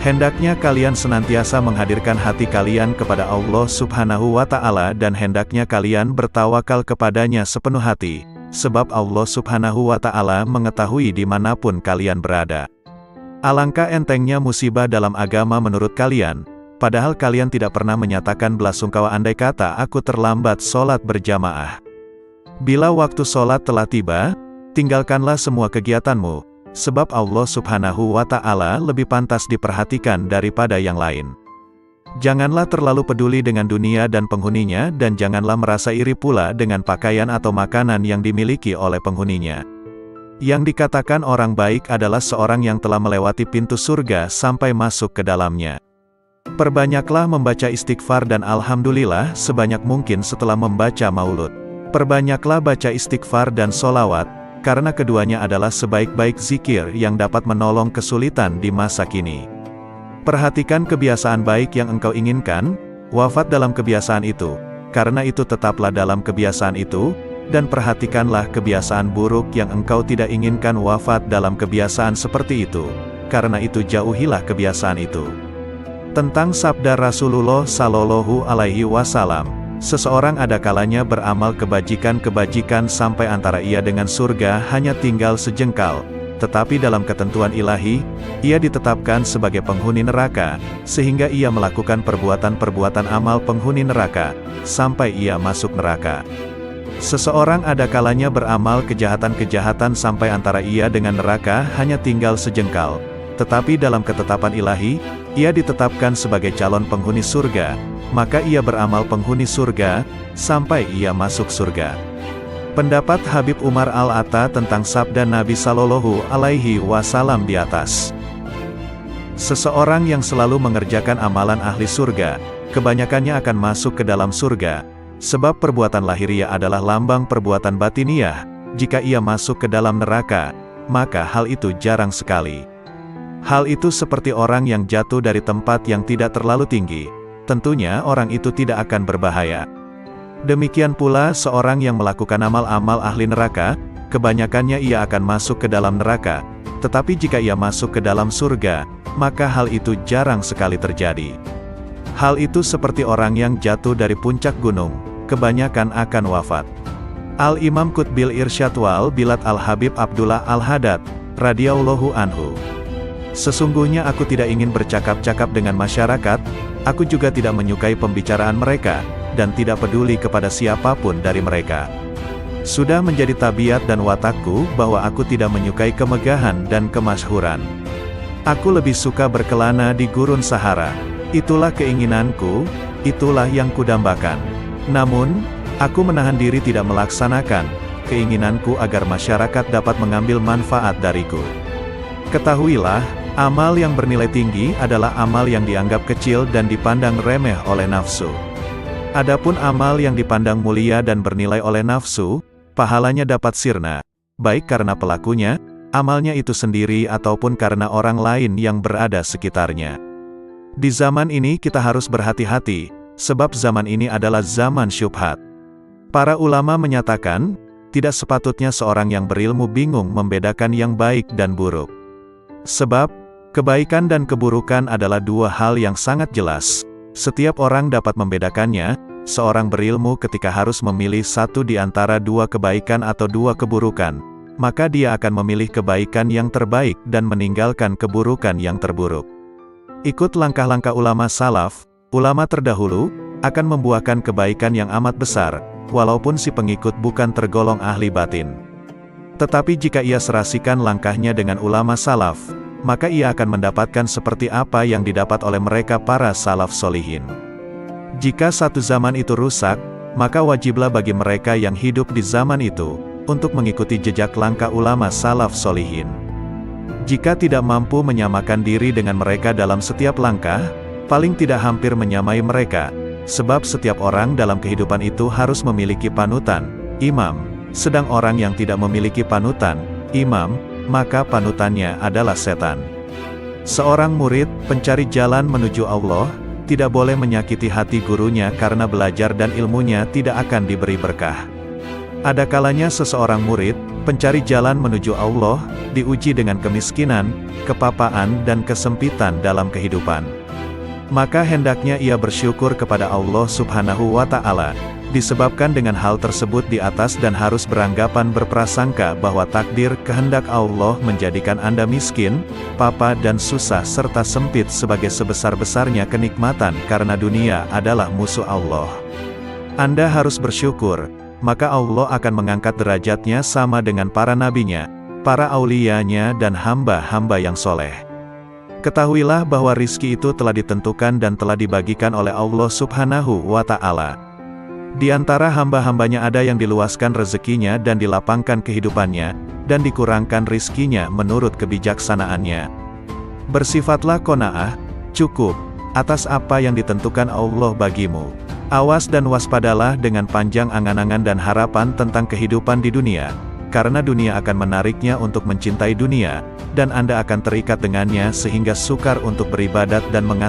Hendaknya kalian senantiasa menghadirkan hati kalian kepada Allah Subhanahu wa Ta'ala dan hendaknya kalian bertawakal kepadanya sepenuh hati, sebab Allah Subhanahu wa Ta'ala mengetahui dimanapun kalian berada. Alangkah entengnya musibah dalam agama menurut kalian, padahal kalian tidak pernah menyatakan belasungkawa andai kata aku terlambat sholat berjamaah. Bila waktu sholat telah tiba, tinggalkanlah semua kegiatanmu, sebab Allah Subhanahu wa Ta'ala lebih pantas diperhatikan daripada yang lain. Janganlah terlalu peduli dengan dunia dan penghuninya dan janganlah merasa iri pula dengan pakaian atau makanan yang dimiliki oleh penghuninya. Yang dikatakan orang baik adalah seorang yang telah melewati pintu surga sampai masuk ke dalamnya. Perbanyaklah membaca istighfar dan alhamdulillah sebanyak mungkin setelah membaca maulud. Perbanyaklah baca istighfar dan solawat, karena keduanya adalah sebaik-baik zikir yang dapat menolong kesulitan di masa kini. Perhatikan kebiasaan baik yang engkau inginkan, wafat dalam kebiasaan itu, karena itu tetaplah dalam kebiasaan itu, dan perhatikanlah kebiasaan buruk yang engkau tidak inginkan wafat dalam kebiasaan seperti itu, karena itu jauhilah kebiasaan itu. Tentang sabda Rasulullah Shallallahu Alaihi Wasallam, seseorang ada kalanya beramal kebajikan-kebajikan sampai antara ia dengan surga hanya tinggal sejengkal, tetapi dalam ketentuan ilahi, ia ditetapkan sebagai penghuni neraka, sehingga ia melakukan perbuatan-perbuatan amal penghuni neraka, sampai ia masuk neraka. Seseorang ada kalanya beramal kejahatan-kejahatan sampai antara ia dengan neraka hanya tinggal sejengkal, tetapi dalam ketetapan ilahi, ia ditetapkan sebagai calon penghuni surga, maka ia beramal penghuni surga, sampai ia masuk surga. Pendapat Habib Umar Al-Atta tentang sabda Nabi Shallallahu Alaihi Wasallam di atas. Seseorang yang selalu mengerjakan amalan ahli surga, kebanyakannya akan masuk ke dalam surga, sebab perbuatan lahiriah adalah lambang perbuatan batiniah. Jika ia masuk ke dalam neraka, maka hal itu jarang sekali. Hal itu seperti orang yang jatuh dari tempat yang tidak terlalu tinggi, tentunya orang itu tidak akan berbahaya. Demikian pula seorang yang melakukan amal-amal ahli neraka, kebanyakannya ia akan masuk ke dalam neraka, tetapi jika ia masuk ke dalam surga, maka hal itu jarang sekali terjadi. Hal itu seperti orang yang jatuh dari puncak gunung, kebanyakan akan wafat. Al-Imam Qutbil Irsyad wal Bilad Al-Habib Abdullah Al-Haddad, radhiyallahu anhu. Sesungguhnya aku tidak ingin bercakap-cakap dengan masyarakat, aku juga tidak menyukai pembicaraan mereka, dan tidak peduli kepada siapapun dari mereka. Sudah menjadi tabiat dan watakku bahwa aku tidak menyukai kemegahan dan kemasyhuran. Aku lebih suka berkelana di gurun Sahara. Itulah keinginanku, itulah yang kudambakan. Namun, aku menahan diri tidak melaksanakan keinginanku agar masyarakat dapat mengambil manfaat dariku. Ketahuilah, amal yang bernilai tinggi adalah amal yang dianggap kecil dan dipandang remeh oleh nafsu. Adapun amal yang dipandang mulia dan bernilai oleh nafsu, pahalanya dapat sirna, baik karena pelakunya, amalnya itu sendiri ataupun karena orang lain yang berada sekitarnya. Di zaman ini kita harus berhati-hati, sebab zaman ini adalah zaman syubhat. Para ulama menyatakan, tidak sepatutnya seorang yang berilmu bingung membedakan yang baik dan buruk. Sebab, kebaikan dan keburukan adalah dua hal yang sangat jelas. Setiap orang dapat membedakannya. Seorang berilmu ketika harus memilih satu di antara dua kebaikan atau dua keburukan, maka dia akan memilih kebaikan yang terbaik dan meninggalkan keburukan yang terburuk. Ikut langkah-langkah ulama salaf, ulama terdahulu, akan membuahkan kebaikan yang amat besar, walaupun si pengikut bukan tergolong ahli batin. Tetapi jika ia serasikan langkahnya dengan ulama salaf, maka ia akan mendapatkan seperti apa yang didapat oleh mereka para salaf solihin. Jika satu zaman itu rusak, maka wajiblah bagi mereka yang hidup di zaman itu, untuk mengikuti jejak langkah ulama salaf solihin. Jika tidak mampu menyamakan diri dengan mereka dalam setiap langkah, paling tidak hampir menyamai mereka, sebab setiap orang dalam kehidupan itu harus memiliki panutan, imam, sedang orang yang tidak memiliki panutan, imam, maka panutannya adalah setan. Seorang murid, pencari jalan menuju Allah, tidak boleh menyakiti hati gurunya karena belajar dan ilmunya tidak akan diberi berkah. Ada kalanya seseorang murid, pencari jalan menuju Allah, diuji dengan kemiskinan, kepapaan dan kesempitan dalam kehidupan. Maka hendaknya ia bersyukur kepada Allah Subhanahu wa Ta'ala, disebabkan dengan hal tersebut di atas dan harus beranggapan berprasangka bahwa takdir kehendak Allah menjadikan Anda miskin, papa dan susah serta sempit sebagai sebesar-besarnya kenikmatan karena dunia adalah musuh Allah. Anda harus bersyukur, maka Allah akan mengangkat derajatnya sama dengan para nabinya, para auliyanya dan hamba-hamba yang soleh. Ketahuilah bahwa rizki itu telah ditentukan dan telah dibagikan oleh Allah Subhanahu wa Ta'ala. Di antara hamba-hambanya ada yang diluaskan rezekinya dan dilapangkan kehidupannya, dan dikurangkan rizkinya menurut kebijaksanaannya. Bersifatlah qanaah, cukup, atas apa yang ditentukan Allah bagimu. Awas dan waspadalah dengan panjang angan-angan dan harapan tentang kehidupan di dunia, karena dunia akan menariknya untuk mencintai dunia, dan Anda akan terikat dengannya sehingga sukar untuk beribadat dan mengasihi